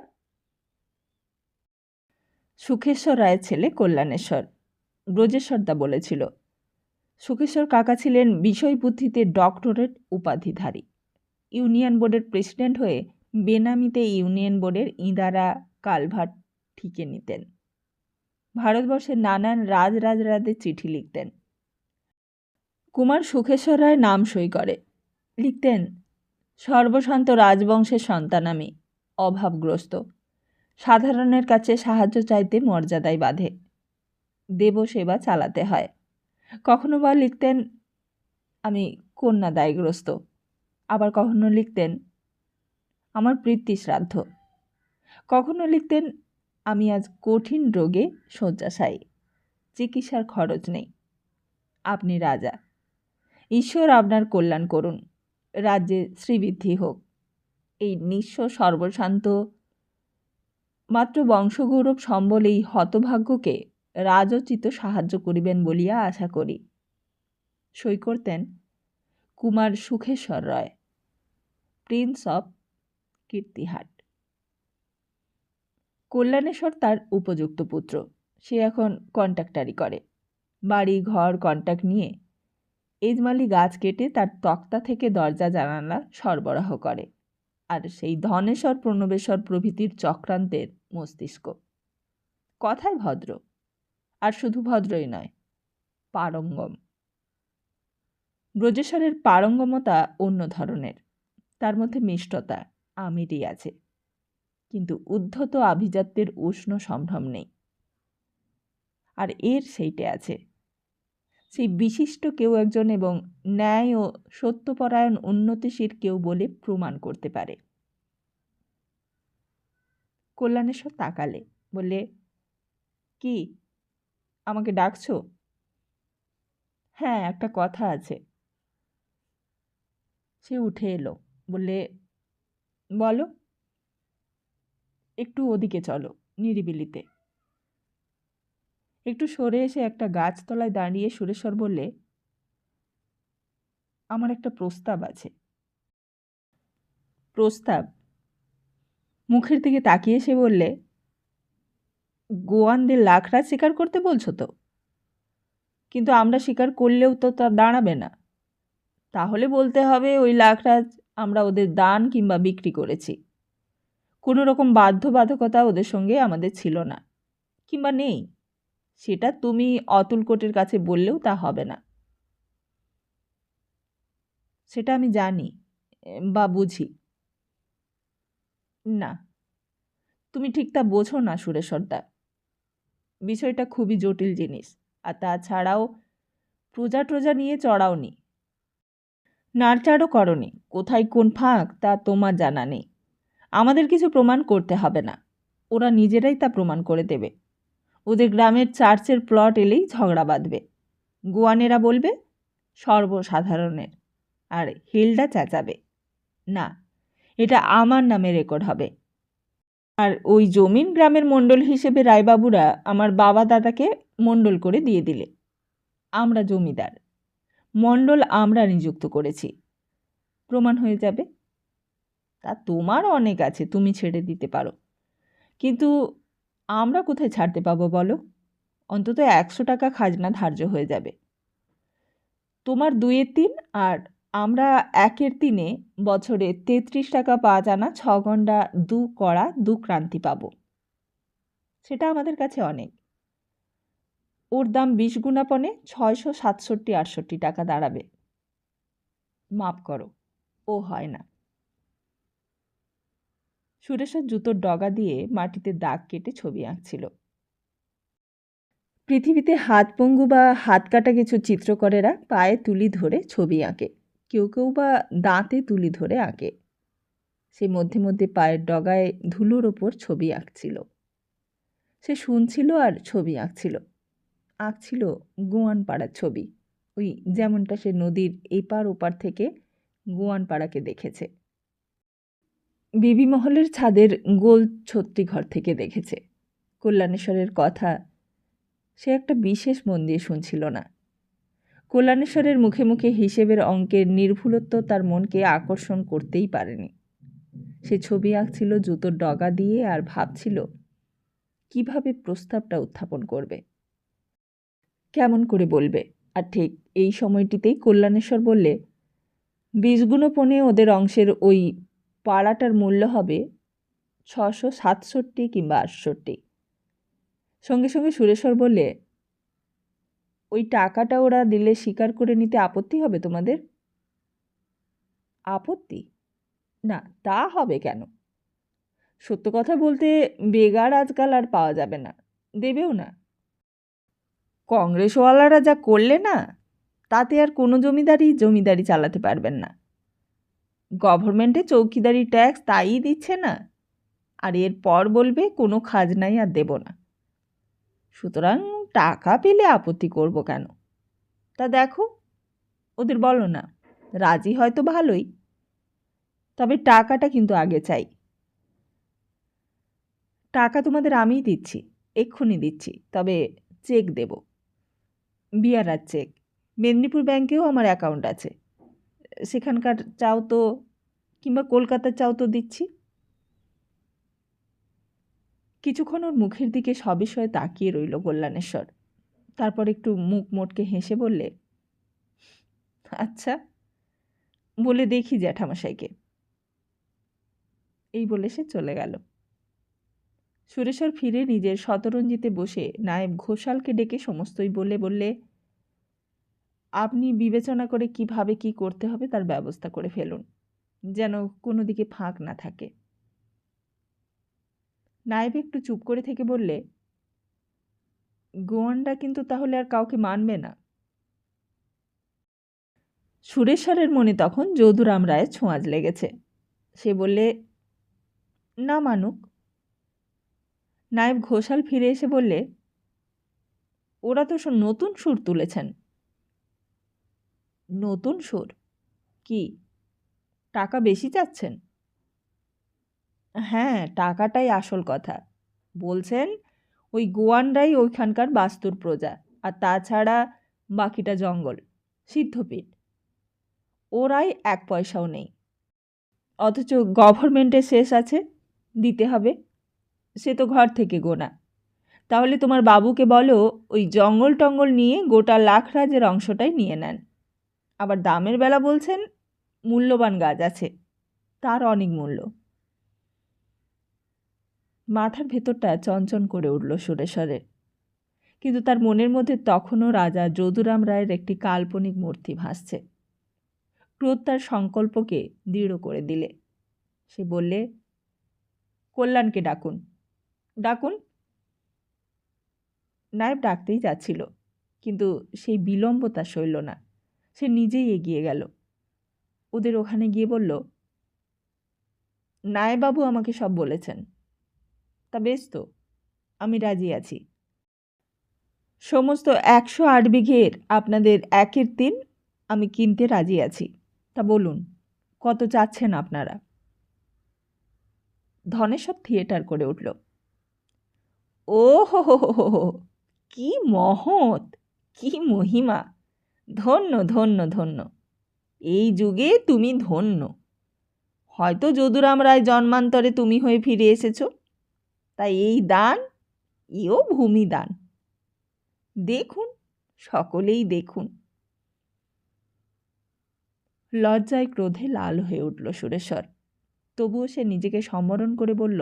সুখেশ্বর রায়ের ছেলে কল্যাণেশ্বর, ব্রজেশ্বরদা বলেছিল। সুখেশ্বর কাকা ছিলেন বিষয় বুদ্ধিতে ডক্টরেট উপাধিধারী। ইউনিয়ন বোর্ডের প্রেসিডেন্ট হয়ে বেনামিতে ইউনিয়ন বোর্ডের ইঁদারা কালভার্ট ঠিকে নিতেন। ভারতবর্ষের নানান রাজরাজরাদের চিঠি লিখতেন। কুমার সুখেশ্বর রায় নাম সই করে লিখতেন, সর্বশান্ত রাজবংশের সন্তান আমি, অভাবগ্রস্ত, সাধারণের কাছে সাহায্য চাইতে মর্যাদায় বাঁধে, দেবসেবা চালাতে হয়। কখনো বা লিখতেন, আমি কন্যা দায়গ্রস্ত। আবার কখনো লিখতেন, আমার পিতৃ শ্রাদ্ধ। কখনো লিখতেন, আমি আজ কঠিন রোগে শয্যাশায়ী, চিকিৎসার খরচ নেই, আপনি রাজা, ঈশ্বর আপনার কল্যাণ করুন, রাজ্যে শ্রীবৃদ্ধি হোক। এই নিঃস্ব সর্বশান্ত মাত্র বংশগৌরব সম্বল এই হতভাগ্যকে রাজোচিত সাহায্য করিবেন বলিয়া আশা করি। সই করতেন কুমার সুখেশ্বর রায়, প্রিন্স অফ কীর্তিহাট। কল্যাণেশ্বর তার উপযুক্ত পুত্র। সে এখন কন্ট্রাক্টারি করে, বাড়ি ঘর কন্ট্রাক্ট নিয়ে এজমালি গাছ কেটে তার তক্তা থেকে দরজা জানালা সরবরাহ করে। আর সেই ধনেশ্বর প্রণবেশ্বর প্রভৃতির চক্রান্তের মস্তিষ্ক। কথায় ভদ্র, আর শুধু ভদ্রই নয়, পারঙ্গম। ব্রজেশ্বরের পারঙ্গমতা অন্য ধরনের। তার মধ্যে মিষ্টতা আমিরই আছে, কিন্তু উদ্ধত আভিজাত্যের উষ্ণ সম্ভ্রম নেই। আর এর সেইটে আছে, সেই বিশিষ্ট কেউ একজন এবং ন্যায় ও সত্যপরায়ণ উন্নতিশীল কেউ বলে প্রমাণ করতে পারে। কল্যাণেশ্বর তাকালে, বললে, কি আমাকে ডাকছো? হ্যাঁ, একটা কথা আছে। সে উঠে এলো, বললে, বলো। একটু ওদিকে চলো, নিরিবিলিতে। একটু সরে এসে একটা গাছতলায় দাঁড়িয়ে সুরেশ্বর বললে, আমার একটা প্রস্তাব আছে। প্রস্তাব? মুখের দিকে তাকিয়ে সে বললে, গোয়ানদের লাখরাজ শিকার করতে বলছো তো? কিন্তু আমরা শিকার করলেও তো তা দাঁড়াবে না। তাহলে বলতে হবে ওই লাখরাজ আমরা ওদের দান কিংবা বিক্রি করেছি। কোনো রকম বাধ্যবাধকতা ওদের সঙ্গে আমাদের ছিল না, কিংবা নেই। সেটা তুমি অতুল কোটের কাছে বললেও তা হবে না। সেটা আমি জানি বা বুঝি। না, তুমি ঠিক তা বোঝো না সুরেশ্বরদা। বিষয়টা খুবই জটিল জিনিস, আর তাছাড়াও প্রজা ট্রজা নিয়ে চড়াওনি, নাড়চাড়ও করনি। কোথায় কোন ফাঁক তা তোমার জানা নেই। আমাদের কিছু প্রমাণ করতে হবে না, ওরা নিজেরাই তা প্রমাণ করে দেবে। ওদের গ্রামের চার্চের প্লট এলেই ঝগড়া বাঁধবে। গোয়ানেরা বলবে সর্বসাধারণের, আর হিলডা চেঁচাবে, না, এটা আমার নামে রেকর্ড হবে। আর ওই জমিন গ্রামের মণ্ডল হিসেবে রায়বাবুরা আমার বাবা দাদাকে মণ্ডল করে দিয়ে দিলে। আমরা জমিদার, মণ্ডল আমরা নিযুক্ত করেছি, প্রমাণ হয়ে যাবে। তা তোমার অনেক আছে, তুমি ছেড়ে দিতে পারো, কিন্তু আমরা কোথায় ছাড়তে পাবো বলো? অন্তত 100 টাকা খাজনা ধার্য হয়ে যাবে। তোমার 2-3 আর আমরা 1-3 বছরে 33 টাকা 5 আনা 6 ঘন্টা 2 কড়া 2 ক্রান্তি পাব। সেটা আমাদের কাছে অনেক। ওর দাম 20 গুণাপনে 667-68 টাকা দাঁড়াবে। মাপ করো, ও হয় না। সুরেশ্বর জুতোর ডগা দিয়ে মাটিতে দাগ কেটে ছবি আঁকছিল। পৃথিবীতে হাত পঙ্গু বা হাত কাটা কিছু চিত্রকরেরা পায়ে তুলি ধরে ছবি আঁকে, কেউ কেউ বা দাঁতে তুলি ধরে আঁকে। সে মধ্যে মধ্যে পায়ের ডগায় ধুলোর ওপর ছবি আঁকছিল। সে শুনছিল আর ছবি আঁকছিল। আঁকছিল গোয়ানপাড়ার ছবি, ওই যেমনটা সে নদীর এপার ওপার থেকে গোয়ানপাড়াকে দেখেছে, বিবি মহলের ছাদের গোল ছত্রি ঘর থেকে দেখেছে। কল্যাণেশ্বরের কথা সে একটা বিশেষ মন দিয়ে শুনছিল না। কল্যাণেশ্বরের মুখে মুখে হিসেবের অঙ্কের নির্ভুলত্ব তার মনকে আকর্ষণ করতেই পারেনি। সে ছবি আঁকছিল জুতোর ডগা দিয়ে আর ভাবছিল কিভাবে প্রস্তাবটা উত্থাপন করবে, কেমন করে বলবে। আর ঠিক এই সময়টিতেই কল্যাণেশ্বর বললে, 20 গুণপনে ওদের অংশের ওই পাড়াটার মূল্য হবে 667 কিংবা 68। সঙ্গে সঙ্গে সুরেশ্বর বললে, ওই টাকাটা ওরা দিলে স্বীকার করে নিতে আপত্তি হবে তোমাদের? আপত্তি? না, তা হবে কেন? সত্য কথা বলতে বেগার আজকাল আর পাওয়া যাবে না, দেবেও না। কংগ্রেসওয়ালারা যা করলে না, তাতে আর কোনো জমিদারি চালাতে পারবেন না। গভর্নমেন্টে চৌকিদারি ট্যাক্স তাই দিচ্ছে না, আর এরপর বলবে কোনো খাজনাই আর দেব না। সুতরাং টাকা পেলে আপত্তি করব কেন? তা দেখো, ওদের বলো না, রাজি হয়তো ভালোই, তবে টাকাটা কিন্তু আগে চাই। টাকা তোমাদের আমিই দিচ্ছি, এক্ষুনি দিচ্ছি, তবে চেক দেব, বিয়ারার চেক। মেদিনীপুর ব্যাংকেও আমার অ্যাকাউন্ট আছে, সেখানকার চাও তো, কিংবা কলকাতার চাও তো দিচ্ছি। কিছুক্ষণ ওর মুখের দিকে সবিষয়ে তাকিয়ে রইল কল্যাণেশ্বর। তারপর একটু মুখ মোটকে হেসে বললে, আচ্ছা, বলে দেখি জ্যাঠামশাইকে। এই বলে সে চলে গেল। সুরেশ্বর ফিরে নিজের শতরঞ্জিতে বসে নায়েব ঘোষালকে ডেকে সমস্তই বললে, আপনি বিবেচনা করে কিভাবে কি করতে হবে তার ব্যবস্থা করে ফেলুন, যেন কোনো দিকে ফাঁক না থাকে। নায়েব একটু চুপ করে থেকে বললে, গোয়ানরা কিন্তু তাহলে আর কাউকে মানবে না? সুরেশ্বরের মনে তখন যদুরাম রায়ের ছোঁয়াচ লেগেছে। সে বললে, না মানুক। নায়েব ঘোষাল ফিরে এসে বললে, ওরা তো নতুন সুর তুলেছেন। নতুন সুর? কি, টাকা বেশি চাচ্ছেন? হ্যাঁ, টাকাটাই আসল কথা। বলছেন ওই গোয়ানরাই ওইখানকার বাস্তুর প্রজা, আর তাছাড়া বাকিটা জঙ্গল, সিদ্ধপীঠ। ওরাই এক পয়সাও নেই, অথচ গভর্নমেন্টের শেষ আছে, দিতে হবে। সে তো ঘর থেকে গোনা। তাহলে তোমার বাবুকে বলো ওই জঙ্গল টঙ্গল নিয়ে গোটা লাখরাজের অংশটাই নিয়ে নেন। আবার দামের বেলা বলছেন মূল্যবান গাছ আছে, তার অনেক মূল্য। মাথার ভেতরটা চঞ্চন করে উঠল সুরেশ্বরের, কিন্তু তার মনের মধ্যে তখনও রাজা যদুরাম রায়ের একটি কাল্পনিক মূর্তি ভাসছে। ক্রোধ তার সংকল্পকে দৃঢ় করে দিলে। সে বললে, কল্যাণকে ডাকুন। ডাকুন। নায়েব ডাকতেই যাচ্ছিল, কিন্তু সেই বিলম্ব তার সইল না। সে নিজেই এগিয়ে গেল, ওদের ওখানে গিয়ে বলল, নায়েববাবু আমাকে সব বলেছেন। তা বেশ তো, আমি রাজি আছি। সমস্ত 108 বিঘের আপনাদের 1/3 আমি কিনতে রাজি আছি। তা বলুন, কত চাচ্ছেন আপনারা? ধনেশ্বর থিয়েটার করে উঠল। ও হো হো হো হো, কি মহৎ, কি মহিমা! ধন্য ধন্য ধন্য, এই যুগে তুমি ধন্য। হয়তো যদুরাম রায় জন্মান্তরে তুমি হয়ে ফিরে এসেছ, তাই এই দান, এও ভূমিদান। দেখুন, সকলেই দেখুন। লজ্জায় ক্রোধে লাল হয়ে উঠল সুরেশ্বর। তবুও সে নিজেকে সম্বরণ করে বলল,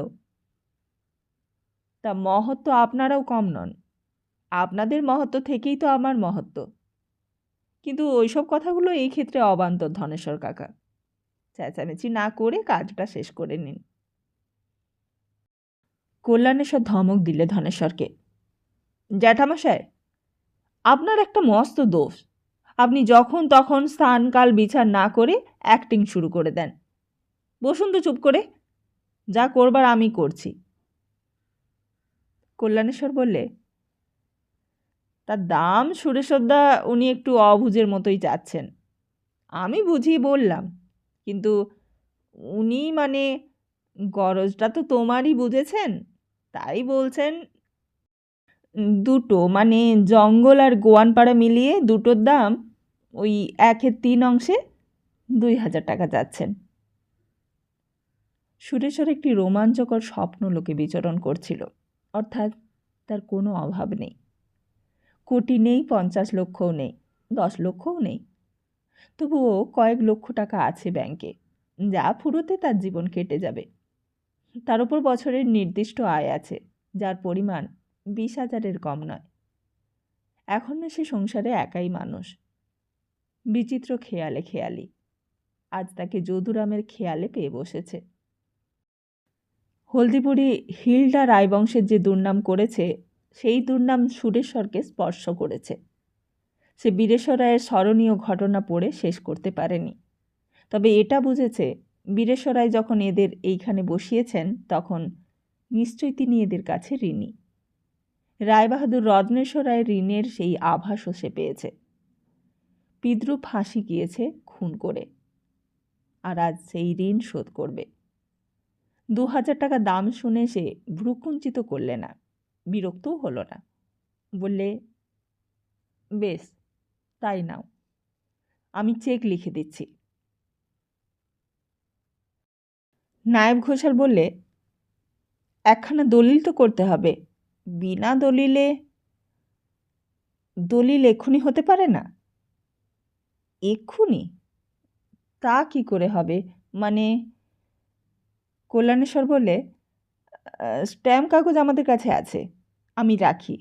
তা মহত্ব আপনারাও কম নন। আপনাদের মহত্ব থেকেই তো আমার মহত্ব। কিন্তু ওইসব কথাগুলো এই ক্ষেত্রে অবান্তর ধনেশ্বর কাকা। চেঁচামেচি না করে কাজটা শেষ করে নিন। কল্যাণেশ্বর ধমক দিলে ধনেশ্বরকে, জ্যাঠামশাই, আপনার একটা মস্ত দোষ। আপনি যখন তখন স্থান কাল বিচার না করে অ্যাক্টিং শুরু করে দেন। বসুন তো চুপ করে, যা করবার আমি করছি। কল্যাণেশ্বর বললে, তার দাম সুরেশ্বরদা উনি একটু অবুঝের মতোই চাচ্ছেন। আমি বুঝিয়ে বললাম, কিন্তু উনি মানে গরজটা তো তোমারই বুঝেছেন, তাই বলছেন। দুটো মানে জঙ্গল আর গোয়ানপাড়া মিলিয়ে দুটোর দাম ওই 1/3 অংশে 2000 টাকা যাচ্ছেন। সুরেশ্বর একটি রোমাঞ্চকর স্বপ্ন লোকে বিচরণ করছিল, অর্থাৎ তার কোনো অভাব নেই। কোটি নেই, 50 লক্ষও নেই, 10 লক্ষও নেই, তবুও কয়েক লক্ষ টাকা আছে ব্যাংকে, যা ফুরোতে তার জীবন কেটে যাবে। তার উপর বছরের নির্দিষ্ট আয় আছে, যার পরিমাণ 20,000-এর কম নয়। এখনও সে সংসারে একাই মানুষ। বিচিত্র খেয়ালে খেয়ালি আজ তাকে যদুরামের খেয়ালে পেয়ে বসেছে। হলদিপুরি হিলডা রায়বংশের যে দুর্নাম করেছে, সেই দুর্নাম সুরেশ্বরকে স্পর্শ করেছে। সে বীরেশ্বর রায়ের স্মরণীয় ঘটনা পড়ে শেষ করতে পারেনি। তবে এটা বুঝেছে, বীরেশ্বর রায় যখন এদের এইখানে বসিয়েছেন তখন নিশ্চয়ই তিনি এদের কাছে ঋণী। রায়বাহাদুর রত্নেশ্বর রায়ের ঋণের সেই আভাসও সে পেয়েছে। পিতৃ ফাঁসি গিয়েছে খুন করে, আর আজ সেই ঋণ শোধ করবে। 2,000 টাকা দাম শুনে সে ভ্রুকুঞ্চিত করলে না, বিরক্তও হলো না। বললে, বেশ, তাই নাও, আমি চেক লিখে দিচ্ছি। নায়েব ঘোষাল বললে, একখানা দলিল তো করতে হবে। বিনা দলিল এক্ষুনি হতে পারে না। এক্ষুনি? তা কি করে হবে? মানে? কল্যাণেশ্বর বললে, স্ট্যাম্প কাগজ আমাদের কাছে আছে, আমি রাখি।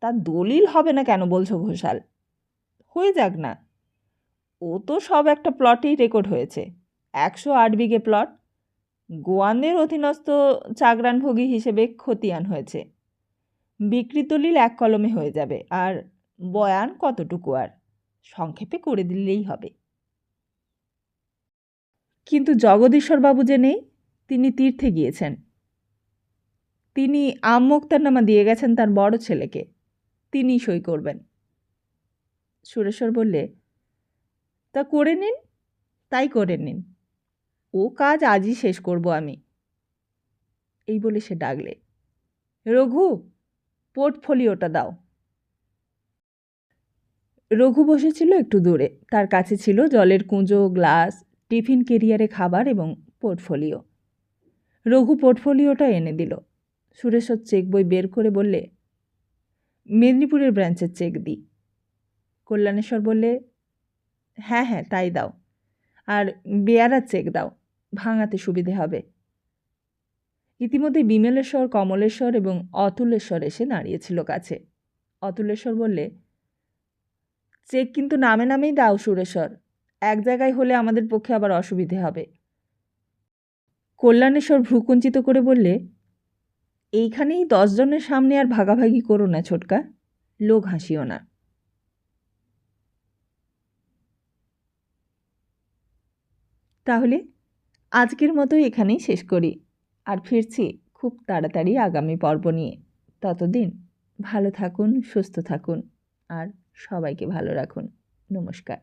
তা দলিল হবে না কেন বলছো ঘোষাল? হয়ে যাক না। ও তো সব একটা প্লটেই রেকর্ড হয়েছে। 108 বিঘে প্লট। গোয়ানদের অধীনস্থ চাগরানভোগী হিসেবে খতিয়ান হয়েছে। বিক্রি দলিল 1 কলমে হয়ে যাবে। আর বয়ান কতটুকু আর, সংক্ষেপে করে দিলেই হবে। কিন্তু জগদীশ্বরবাবু যে নেই, তিনি তীর্থে গিয়েছেন। তিনি মোক্তারনামা দিয়ে গেছেন তার বড় ছেলেকে, তিনি সই করবেন। সুরেশ্বর বললে, তা করে নিন। তাই করে নিন। ও কাজ আজই শেষ করব আমি। এই বলে সে ডাকলে, রঘু, পোর্টফোলিওটা দাও। রঘু বসেছিল একটু দূরে। তার কাছে ছিল জলের কুঁজো, গ্লাস, টিফিন কেরিয়ারে খাবার এবং পোর্টফোলিও। রঘু পোর্টফোলিওটা এনে দিল। সুরেশ্বর চেক বই বের করে বললে, মেদিনীপুরের ব্রাঞ্চের চেক দিই। কল্যাণেশ্বর বললে, হ্যাঁ হ্যাঁ, তাই দাও। আর বেয়ারার চেক দাও, ভাঙাতে সুবিধে হবে। ইতিমধ্যে বিমলেশ্বর, কমলেশ্বর এবং অতুলেশ্বর এসে দাঁড়িয়েছিল কাছে। অতুলেশ্বর বললে, চেক কিন্তু নামে নামেই দাও সুরেশ্বর, এক জায়গায় হলে আমাদের পক্ষে আবার অসুবিধে হবে। কল্যাণেশ্বর ভ্রুকুঞ্চিত করে বললে, এইখানেই 10 জনের সামনে আর ভাগাভাগি করো না ছোটকা, লোক হাসিও না। তাহলে আজকের মতো এখানেই শেষ করি, আর ফিরছি খুব তাড়াতাড়ি আগামী পর্ব নিয়ে। ততদিন ভালো থাকুন, সুস্থ থাকুন, আর সবাইকে ভালো রাখুন। নমস্কার।